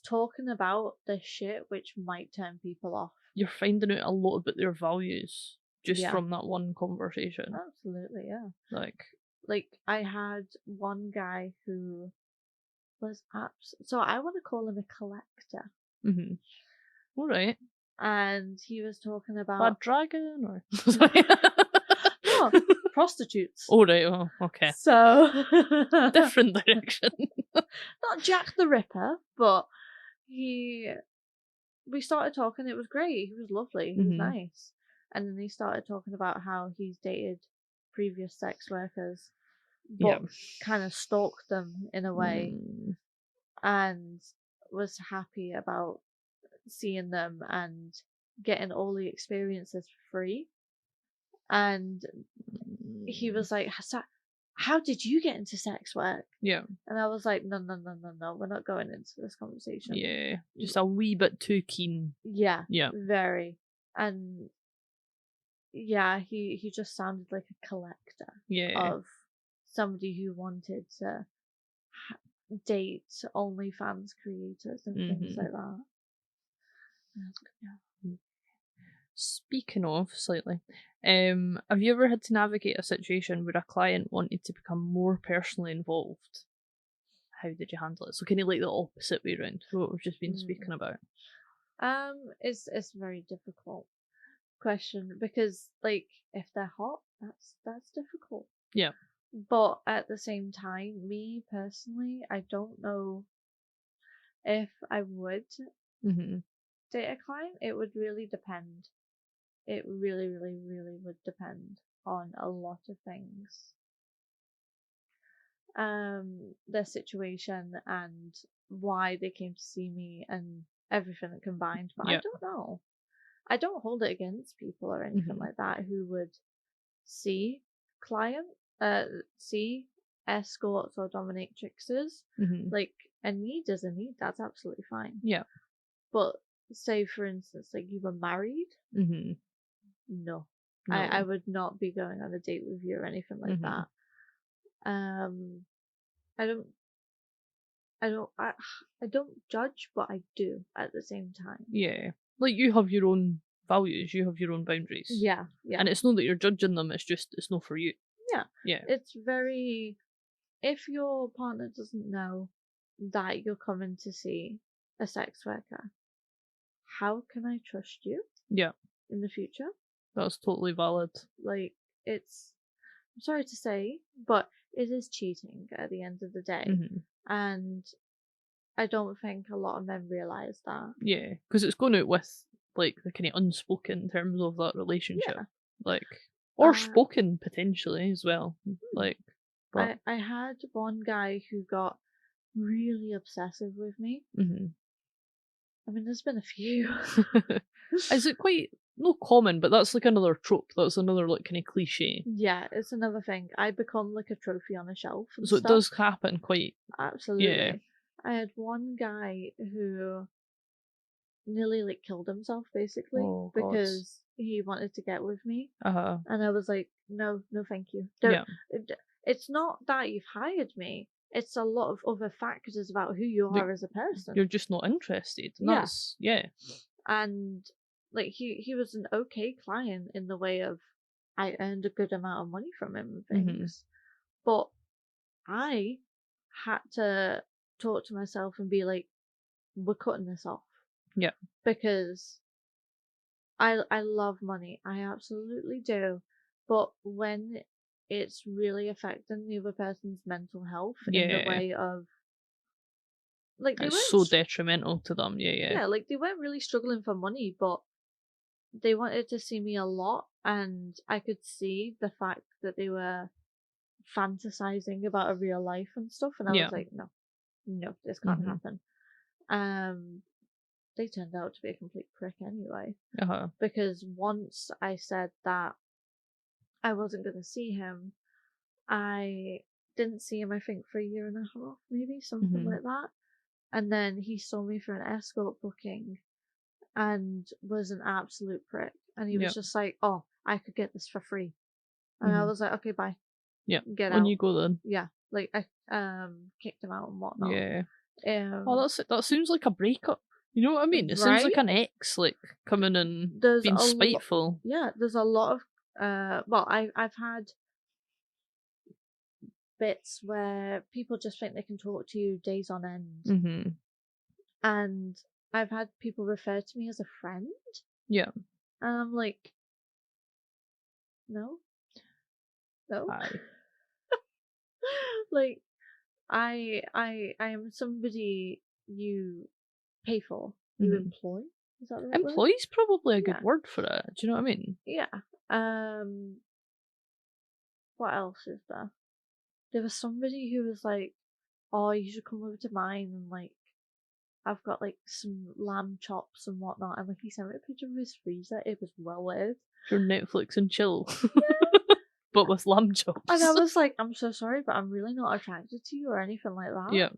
talking about the shit which might turn people off. You're finding out a lot about their values just Yeah, from that one conversation. absolutely, yeah. Like, I had one guy who was so I want to call him a collector, all right, and he was talking bad about dragon or sorry. no prostitutes. All right, oh, okay, So different direction. not Jack the Ripper, but we started talking. It was great. He was lovely. He was nice. And then he started talking about how he's dated previous sex workers, Yeah. but kind of stalked them in a way and was happy about seeing them and getting all the experiences for free. And he was like, how did you get into sex work? Yeah. And I was like, no, we're not going into this conversation. Yeah. Just a wee bit too keen. Yeah. Yeah. Very. And yeah, he just sounded like a collector Yeah. of somebody who wanted to date OnlyFans creators and things like that. Yeah. Speaking of slightly, have you ever had to navigate a situation where a client wanted to become more personally involved? How did you handle it? So kind of like the opposite way around, what we've just been speaking about. It's a very difficult question because like if they're hot, that's difficult. Yeah. But at the same time, me personally, I don't know if I would date a client. It would really depend. It really, really, really would depend on a lot of things. Their situation and why they came to see me and everything combined. But I don't know. I don't hold it against people or anything like that who would see see escorts or dominatrixes. Like a need is a need. That's absolutely fine. Yeah. But say for instance, like you were married. No. I would not be going on a date with you or anything like that. I don't I don't judge, but I do at the same time. Yeah. Like you have your own values, you have your own boundaries. Yeah, yeah. And it's not that you're judging them, it's just it's not for you. Yeah. Yeah. It's very if your partner doesn't know that you're coming to see a sex worker, how can I trust you? Yeah. In the future? That's totally valid. Like I'm sorry to say, but it is cheating at the end of the day. And I don't think a lot of men realise that. Yeah, because it's going out with like the kind of unspoken terms of that relationship. Yeah. Like or spoken potentially as well. Like I had one guy who got really obsessive with me. I mean, there's been a few. Is it quite not common, but that's like another trope. That's another like kind of cliche. Yeah, it's another thing. I become like a trophy on a shelf. And so stuff. It does happen quite. Absolutely. Yeah. I had one guy who nearly like killed himself basically because he wanted to get with me. And I was like, no, thank you. Don't. It's not that you've hired me. It's a lot of other factors about who you are as a person. You're just not interested. And that's And like he was an okay client in the way of I earned a good amount of money from him and things. But I had to talk to myself and be like, we're cutting this off. Yeah. Because I love money. I absolutely do. But when it's really affecting the other person's mental health in the Yeah. way of like they It's weren't so detrimental to them. Yeah. yeah, like they weren't really struggling for money, but they wanted to see me a lot, and I could see the fact that they were fantasizing about a real life and stuff, and I Yeah. was like, no, no, this can't happen. They turned out to be a complete prick anyway, Uh-huh. because once I said that I wasn't going to see him, I didn't see him, I think, for a year and a half, maybe, something like that. And then he saw me for an escort booking and was an absolute prick. And he was Yeah. just like, oh, I could get this for free. And I was like, okay, bye. Yeah. Get On out. you go then. Yeah. Like, I kicked him out and whatnot. Yeah. Oh, that seems like a breakup. You know what I mean? It sounds right? like an ex, like, coming and There's being a spiteful. yeah, there's a lot of, well, I've had bits where people just think they can talk to you days on end. And I've had people refer to me as a friend. Yeah. And I'm like, no. Aye. Like, I am somebody you pay for, you employ. Is that the right word? Employee's probably a good Yeah. word for it. Do you know what I mean? Yeah. What else is there? There was somebody who was like, oh, you should come over to mine, and like, I've got like some lamb chops and whatnot, and like he sent me a picture of his freezer. It was well weird. For Netflix and chill. But with lamb chops. And I was like, I'm so sorry, but I'm really not attracted to you or anything like that. Yeah.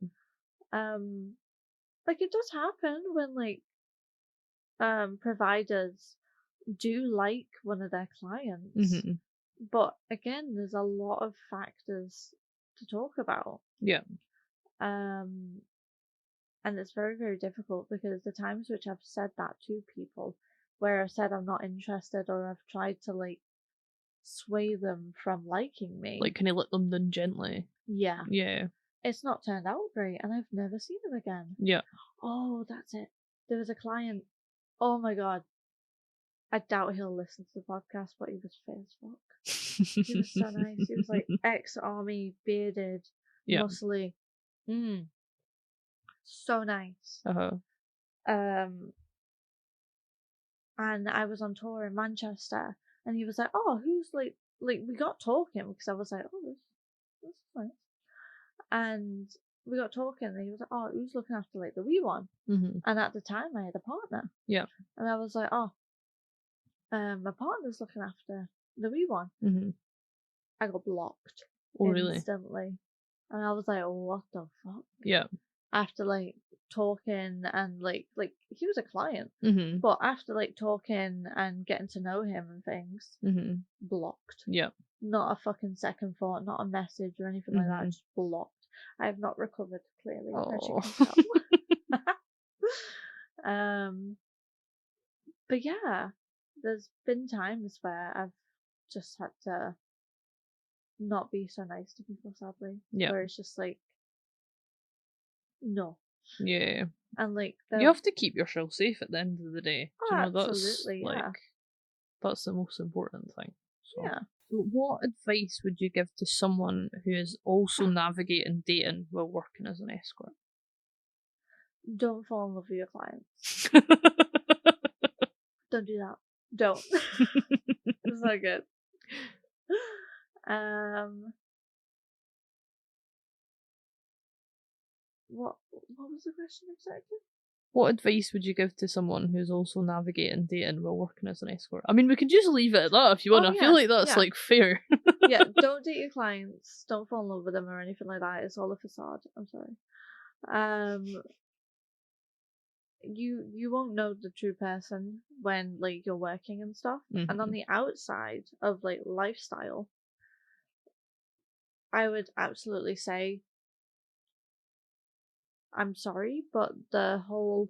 Like it does happen when like providers do like one of their clients. But again, there's a lot of factors to talk about. Yeah. And it's very, very difficult because the times which I've said that to people, where I've said I'm not interested or I've tried to like sway them from liking me. Like, can I let them down gently? Yeah. Yeah. It's not turned out great, and I've never seen him again. Yeah. Oh, that's it. There was a client. Oh my god. I doubt he'll listen to the podcast, but he was fit as fuck. He was so nice. He was like ex-army, bearded, muscly. So nice. And I was on tour in Manchester, and he was like, "Oh, who's like we got talking because I was like, oh, this is nice." And we got talking, and he was like, "Oh, who's looking after like the wee one?" And at the time, I had a partner. Yeah. And I was like, "Oh, my partner's looking after the wee one." I got blocked instantly, and I was like, "What the fuck?" Yeah. After like talking and like he was a client, but after like talking and getting to know him and things, blocked. Yeah. Not a fucking second thought, not a message or anything like that. Just blocked. I have not recovered clearly, as you can tell. But yeah, there's been times where I've just had to not be so nice to people, sadly. Yeah. Where it's just like, no. Yeah. And like, you have to keep yourself safe at the end of the day. Do you know, absolutely, that's the most important thing. So. Yeah. So what advice would you give to someone who is also navigating dating while working as an escort? Don't fall in love with your clients. Don't do that. Don't. It's not good. What was the question exactly? What advice would you give to someone who's also navigating dating while working as an escort? I mean, we can just leave it at that if you want. I feel like that's like fair. Yeah, don't date your clients. Don't fall in love with them or anything like that. It's all a facade. I'm sorry. You won't know the true person when like you're working and stuff. And on the outside of like lifestyle, I would absolutely say, I'm sorry, but the whole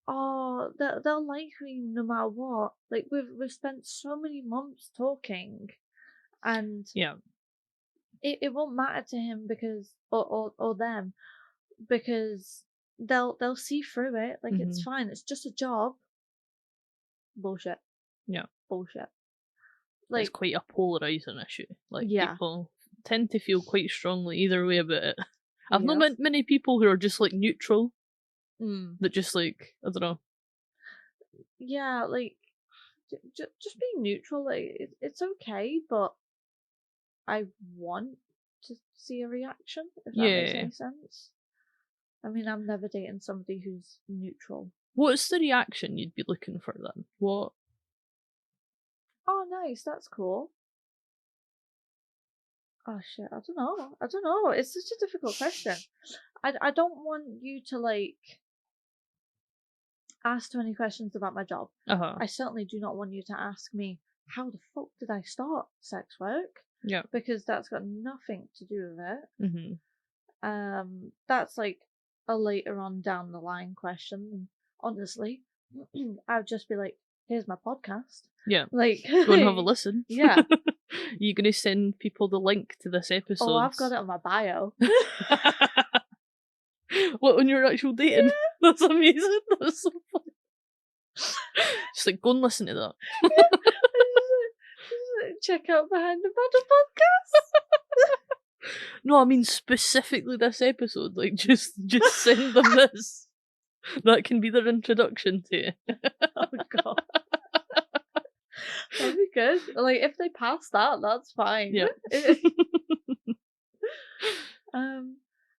they'll like me no matter what. Like we've spent so many months talking, and it won't matter to him because or them because they'll see through it. Like it's fine. It's just a job. Bullshit. Yeah. Bullshit. It's Like quite a polarising issue. Like yeah. people tend to feel quite strongly either way about it. I've not Yeah. met many people who are just like neutral. Mm. That just like, I don't know. Yeah, like just being neutral. Like it's okay, but I want to see a reaction, if that makes Yeah. any sense. I mean, I'm never dating somebody who's neutral. What's the reaction you'd be looking for then? What? Oh, nice, that's cool. Oh shit, I don't know. I don't know. It's such a difficult question. I don't want you to like ask too many questions about my job. Uh-huh. I certainly do not want you to ask me how the fuck did I start sex work? Yeah. Because that's got nothing to do with it. Mm-hmm. That's like a later on down the line question. And honestly, I would just be like, "Here's my podcast." Yeah. Like, Go and have a listen. Yeah. You're gonna send people the link to this episode. Oh, I've got it on my bio. What, on your actual dating? Yeah. That's amazing. That's so funny. Just like, go and listen to that. Check out Behind the Bottle podcast. No, I mean specifically this episode. Like, just send them this. That can be their introduction to it. Oh god. That'd be good. Like, if they pass that, that's fine. Yeah.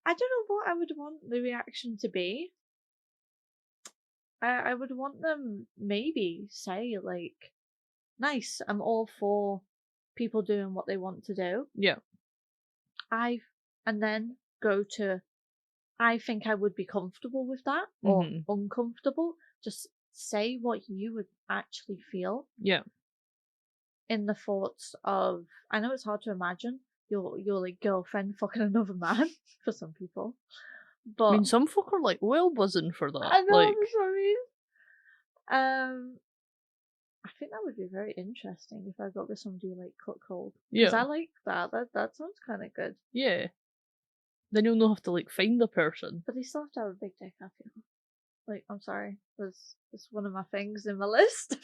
I don't know what I would want the reaction to be. I would want them maybe say like, nice, I'm all for people doing what they want to do. Yeah. And then go to, I think I would be comfortable with that or uncomfortable. Just say what you would actually feel. Yeah. In the thoughts of, I know it's hard to imagine your like girlfriend fucking another man for some people, but I mean, some folk are like well buzzing for that. I know, like, that's what I mean. I think that would be very interesting if I got with somebody like cuckold. Because yeah. I like that. That sounds kind of good. Yeah. Then you'll not have to like find the person. But they still have to have a big dick, I feel. Like, I'm sorry, that's one of my things in my list.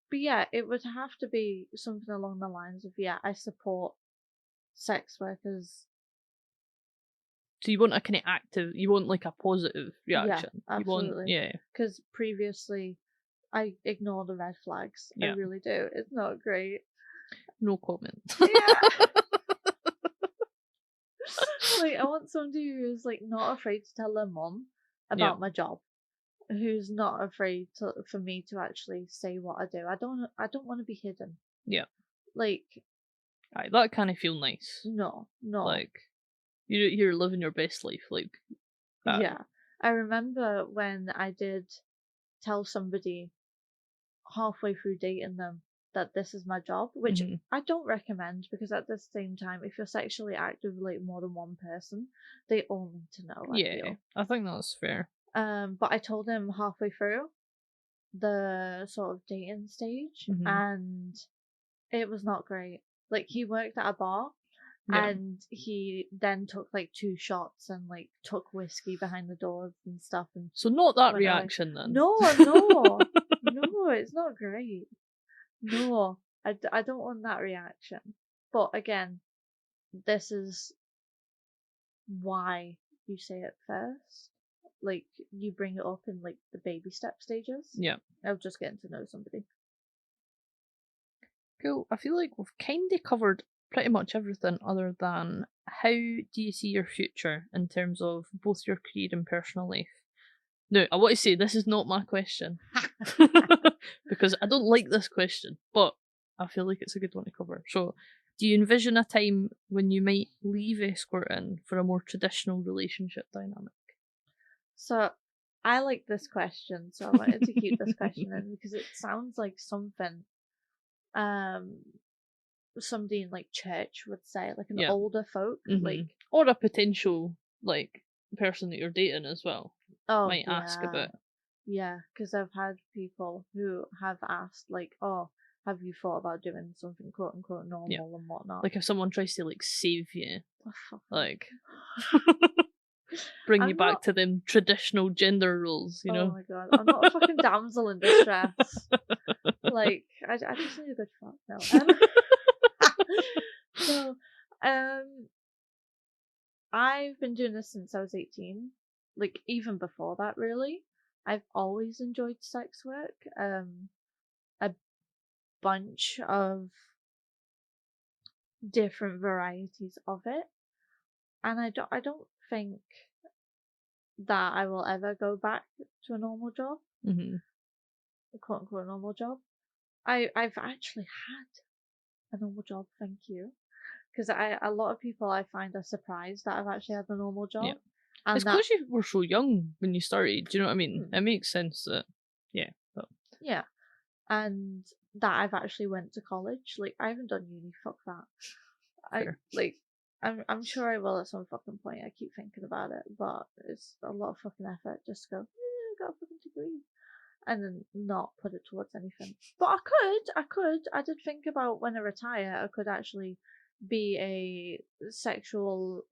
But yeah, it would have to be something along the lines of, yeah, I support sex workers. So you want a kind of active, you want like a positive reaction. Yeah, absolutely. You want, because previously I ignore the red flags. Yeah. I really do. It's not great. No comment. Yeah. Like, I want somebody who's like not afraid to tell their mum about my job, who's not afraid for me to actually say what I do. I don't want to be hidden. Yeah. Like, that kind of feel nice. No. Like, you're living your best life. Like, yeah. I remember when I did tell somebody halfway through dating them that this is my job, which I don't recommend, because at the same time, if you're sexually active with like more than one person, they all need to know. I think that's fair. But I told him halfway through the sort of dating stage, and it was not great. Like, he worked at a bar, and he then took like 2 shots and like took whiskey behind the doors and stuff. And so not that reaction then. No, no, it's not great. No, I don't want that reaction. But again, this is why you say it first. Like, you bring it up in like the baby step stages. Yeah. Of just getting to know somebody. Cool. I feel like we've kind of covered pretty much everything other than how do you see your future in terms of both your career and personal life. Now, I want to say this is not my question because I don't like this question, but I feel like it's a good one to cover. So, do you envision a time when you might leave escorting for a more traditional relationship dynamic? So, I like this question, so I wanted to keep this question in because it sounds like something somebody in like church would say, like an older folk, like, or a potential like person that you're dating as well might ask about. Yeah, because I've had people who have asked like, oh, have you thought about doing something quote unquote normal and whatnot? Like if someone tries to like save you, Oh, fuck. like bring you I'm back not. to them traditional gender roles, you Oh know? my god, I'm not a fucking damsel in distress. Like, I just need a good fuck now. So, I've been doing this since I was 18. Like, even before that, really. I've always enjoyed sex work. A bunch of different varieties of it. And I don't think that I will ever go back to a normal job, Mm-hmm. a quote unquote normal job. I've actually had a normal job, thank you. Because a lot of people I find are surprised that I've actually had a normal Yeah. job. And It's that, because you were so young when you started, do you know what I mean? Hmm. It makes sense that, but yeah. And that I've actually went to college. Like, I haven't done uni, fuck that. fair. I'm sure I will at some fucking point. I keep thinking about it, but it's a lot of fucking effort just to go, I got a fucking degree. And then not put it towards anything. But I did think about when I retire, I could actually be a sexual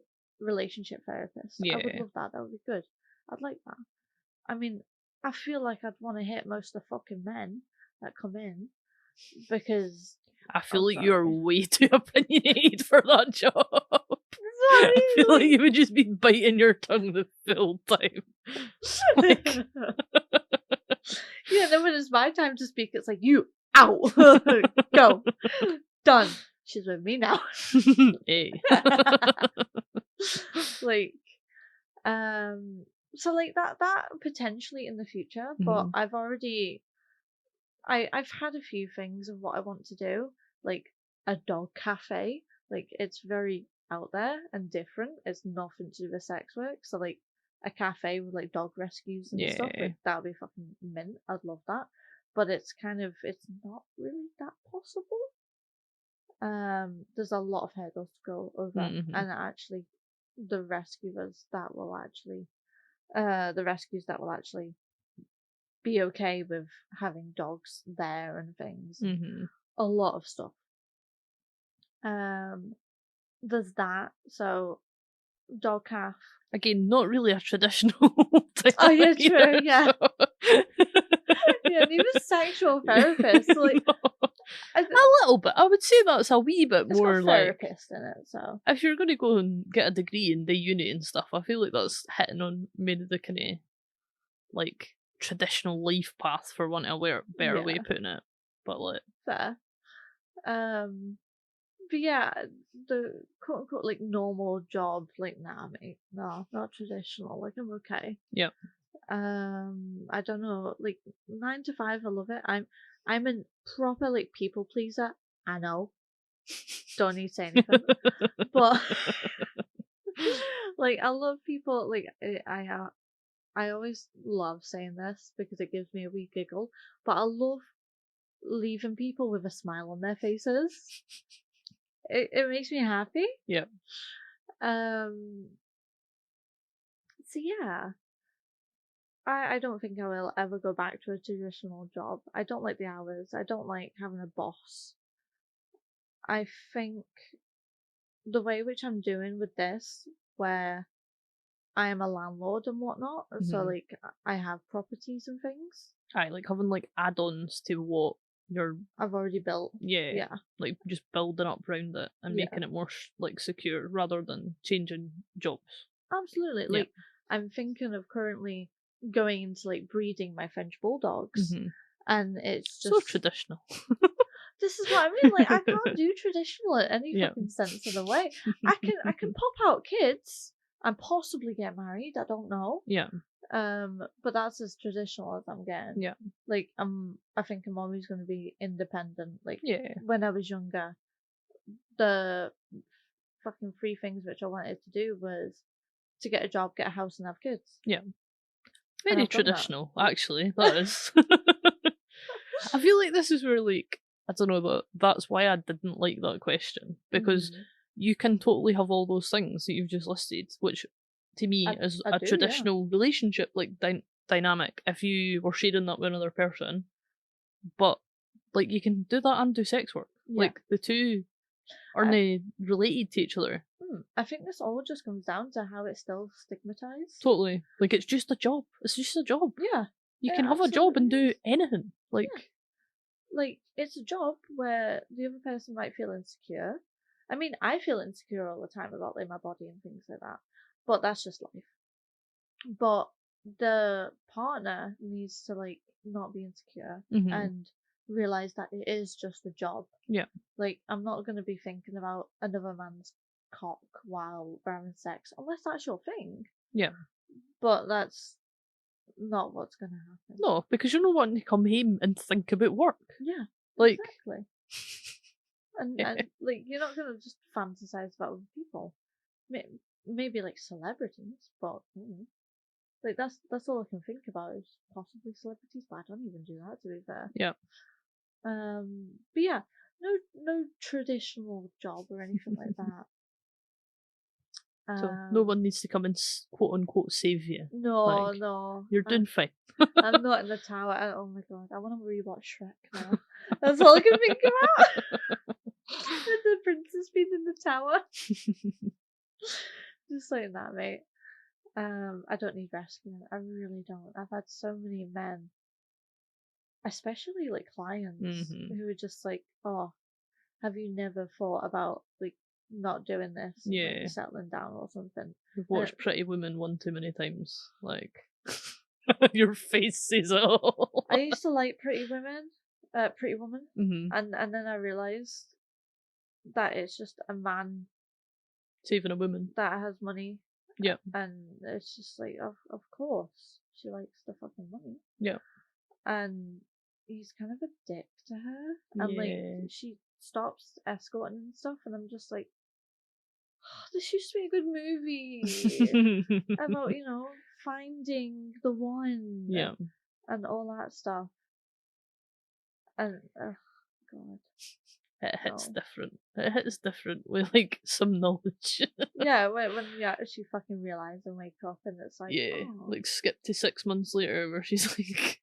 relationship therapist. I would Yeah. love that. That would be good. I'd like that. I mean, I feel like I'd want to hit most of the fucking men that come in because I feel I'm like you're sorry. way too opinionated for that job. Sorry, I feel like like- you would just be biting your tongue the full time. Like, yeah, then when it's my time to speak, it's like, you out, go, done. She's with me now. hey. Like, so like that potentially in the future, but Mhm. I've had a few things of what I want to do, like a dog cafe. Like, it's very out there and different. It's nothing to do with sex work. So like a cafe with like dog rescues and stuff, Yeah. like that would be fucking mint. I'd love that. But it's not really that possible. There's a lot of hurdles to go over, Mhm. and actually the rescuers that will actually the rescues that will actually be okay with having dogs there and things, and Mhm. a lot of stuff. Um, there's that. So dog calf. Again, not really a traditional type Oh yeah, either, true. Yeah, so. yeah. And even sexual therapists. Like, No. I, A little bit. I would say that's a wee bit it's got more like therapist in it. So if you're going to go and get a degree in the uni and stuff. I feel like that's hitting on maybe the kind of like traditional life path, for want of a better way yeah, of putting it. But like, fair. But yeah, the quote unquote like normal job, like, nah, mate, no, not traditional. Like, I'm okay. yeah. I don't know, like 9 to 5, I love it. I'm a proper like people pleaser. I know, don't need to say anything, but like I love people. Like I always love saying this because it gives me a wee giggle. But I love leaving people with a smile on their faces. It makes me happy. Yeah. Um. So yeah, I don't think I will ever go back to a traditional job. I don't like the hours. I don't like having a boss. I think the way which I'm doing with this, where I am a landlord and whatnot, so Mhm. like I have properties and things Aye, like having like add-ons to what you're, I've already built. yeah, Yeah, like just building up around it and yeah, making it more like secure rather than changing jobs. absolutely. Yeah. Like, I'm thinking of currently going into like breeding my French bulldogs, Mhm. and it's So just traditional. this is what I mean. Like, I can't do traditional in any Yeah. fucking sense of the way. I can pop out kids and possibly get married. I don't know. Yeah. But that's as traditional as I'm getting. Yeah. Like, I think I'm always going to be independent. Like, Yeah. when I was younger, the fucking three things which I wanted to do was to get a job, get a house, and have kids. Yeah. And Very I've done that. traditional, actually. That is. I feel like this is where, like, I don't know, that's why I didn't like that question. Because Mhm. you can totally have all those things that you've just listed, which to me is I a do, yeah. traditional relationship like dynamic if you were sharing that with another person. But like, you can do that and do sex work. Yeah. Like, the two aren't related to each other. I think this all just comes down to how it's still stigmatized. Totally. Like, it's just a job. It's just a job. Yeah. You it can have a job and absolutely do anything. Like, Like, it's a job where the other person might feel insecure. I mean, I feel insecure all the time about, like, my body and things like that. But that's just life. But the partner needs to, like, not be insecure mhm. and realize that it is just a job. Yeah. Like, I'm not going to be thinking about another man's cock while we're having sex, unless that's your thing. Yeah. But that's not what's going to happen. No, because you're not wanting to come home and think about work. Yeah. Like, Exactly. And like, you're not going to just fantasize about other people. Maybe like celebrities, but like that's all I can think about is possibly celebrities, but I don't even do that, to be fair. yeah. But yeah, no traditional job or anything like that. So no one needs to come and quote unquote save you. No, like, no. You're doing fine. I'm not in the tower. Oh my god, I want to rewatch Shrek now. That's all I can think about. The princess being in the tower. Just like that, mate. I don't need rescuing. I really don't. I've had so many men, especially like clients, who are just like, "Oh, have you never thought about like not doing this, and, like, settling down or something?" You've watched Pretty Woman one too many times. Like, your face says it all. I used to like Pretty Woman, mm-hmm. and then I realized that it's just a man saving a woman that has money. Yeah. And it's just like, of course, she likes the fucking money. Yeah. And he's kind of a dick to her. And like, she stops escorting and stuff, and I'm just like, oh, this used to be a good movie about, you know, finding the one. Yeah. And all that stuff. And, oh, God. It hits different. It hits different with like some knowledge. Yeah, when you actually fucking realise and wake up and it's like, oh. Like skip to 6 months later where she's like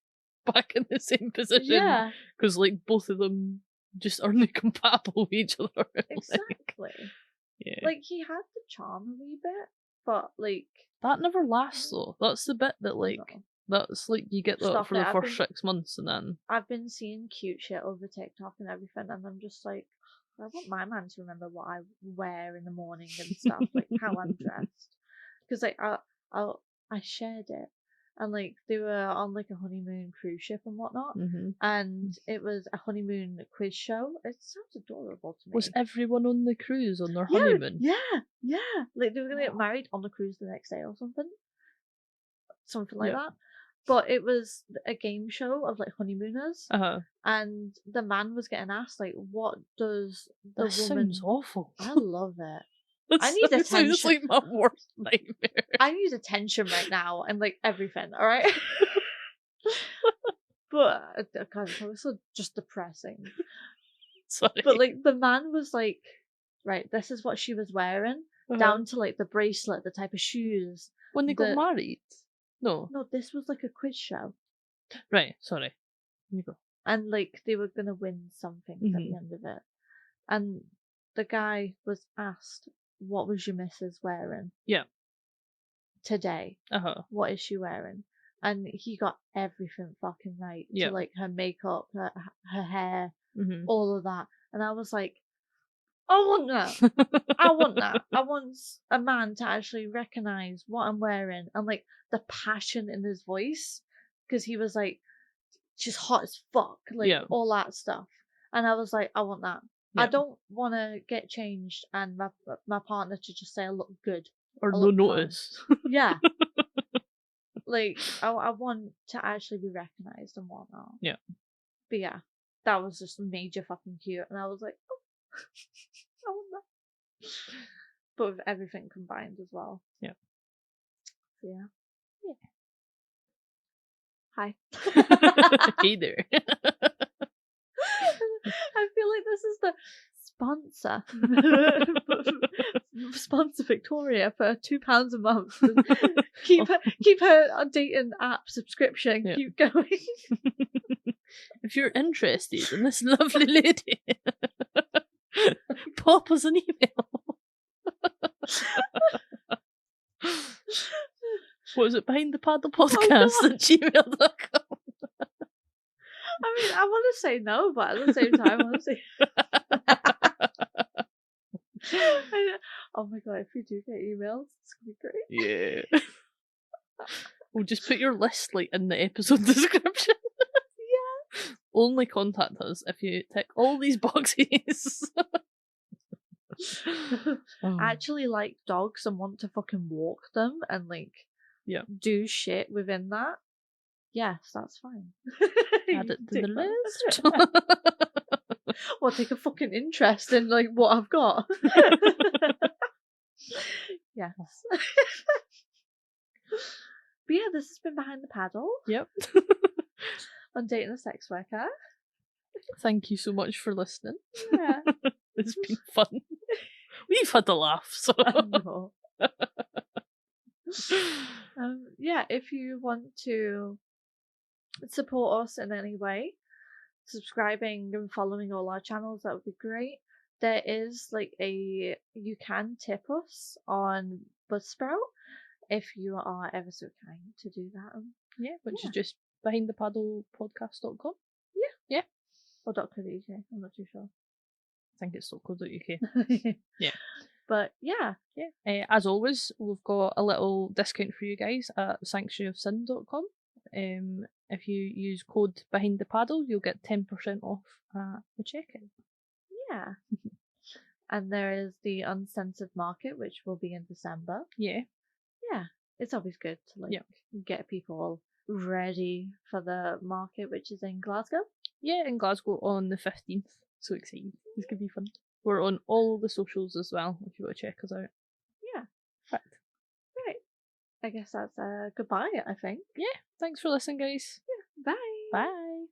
back in the same position. Yeah. Because like both of them just aren't compatible with each other. Exactly. Like he had the charm a wee bit, but like that never lasts though. That's the bit that like that's like you get that for the first 6 months and then I've been seeing cute shit over TikTok and everything, and I'm just like, I want my man to remember what I wear in the morning and stuff, like how I'm dressed. Because like I shared it, and like they were on like a honeymoon cruise ship and whatnot, and it was a honeymoon quiz show. It sounds adorable to me. Was everyone on the cruise on their honeymoon? Yeah. Like they were gonna get married on the cruise the next day or something like that. But it was a game show of like honeymooners, and the man was getting asked like, "What does the woman?" Sounds awful. I love it. I need attention. Sounds like my worst nightmare. I need attention right now and like everything. All right. But God, it was so just depressing. Sorry. But like the man was like, right, this is what she was wearing, down to like the bracelet, the type of shoes. When they got married. No, this was like a quiz show. Right, sorry. You go. And like they were gonna win something at the end of it. And the guy was asked, "What was your missus wearing?" Yeah. Today. What is she wearing? And he got everything fucking right. Yeah. So like her makeup, her hair, all of that. And I was like, I want that. I want that. I want a man to actually recognize what I'm wearing and like the passion in his voice, because he was like, she's hot as fuck, like all that stuff. And I was like, I want that. I don't want to get changed and my partner to just say I look good or no notice. Yeah. Like I want to actually be recognized and whatnot. Yeah. But yeah, that was just major fucking cute, and I was like, oh. I want that. But with everything combined as well. Yeah. So Hi. Hey there. I feel like this is the sponsor. Sponsor Victoria for £2 a month. Keep her dating app subscription. Keep going. If you're interested in this lovely lady, pop us an email. What was it? Behind the Paddle Podcast at gmail.com. I mean, I want to say no, but at the same time, I want to say. Oh my god! If you do get emails, it's gonna be great. Yeah. We'll just put your list like in the episode description. Yeah. Only contact us if you tick all these boxes. I actually like dogs and want to fucking walk them and like do shit within that. Yes, that's fine. Add it to the list. Or take a fucking interest in like what I've got. Yes. But yeah, this has been Behind the Paddle. Yep. On dating a sex worker. Thank you so much for listening. Yeah. It's been fun. We've had a laugh, so I know. Yeah, if you want to support us in any way, subscribing and following all our channels, that would be great. There is like you can tip us on Buzzsprout if you are ever so kind to do that. Yeah, which is just behindthepaddlepodcast.com. Yeah. Or .co.uk, I'm not too sure. I think it's .co.uk. Yeah. But yeah. As always, we've got a little discount for you guys at sanctuaryofsin.com. If you use code behindthepaddle, you'll get 10% off the check-in. Yeah. And there is the Uncensored Market, which will be in December. Yeah. Yeah. It's always good to get people ready for the market, which is in Glasgow. Yeah, in Glasgow on the 15th. So exciting. It's going to be fun. We're on all the socials as well, if you want to check us out. Yeah. Right. I guess that's goodbye, I think. Yeah. Thanks for listening, guys. Yeah. Bye. Bye.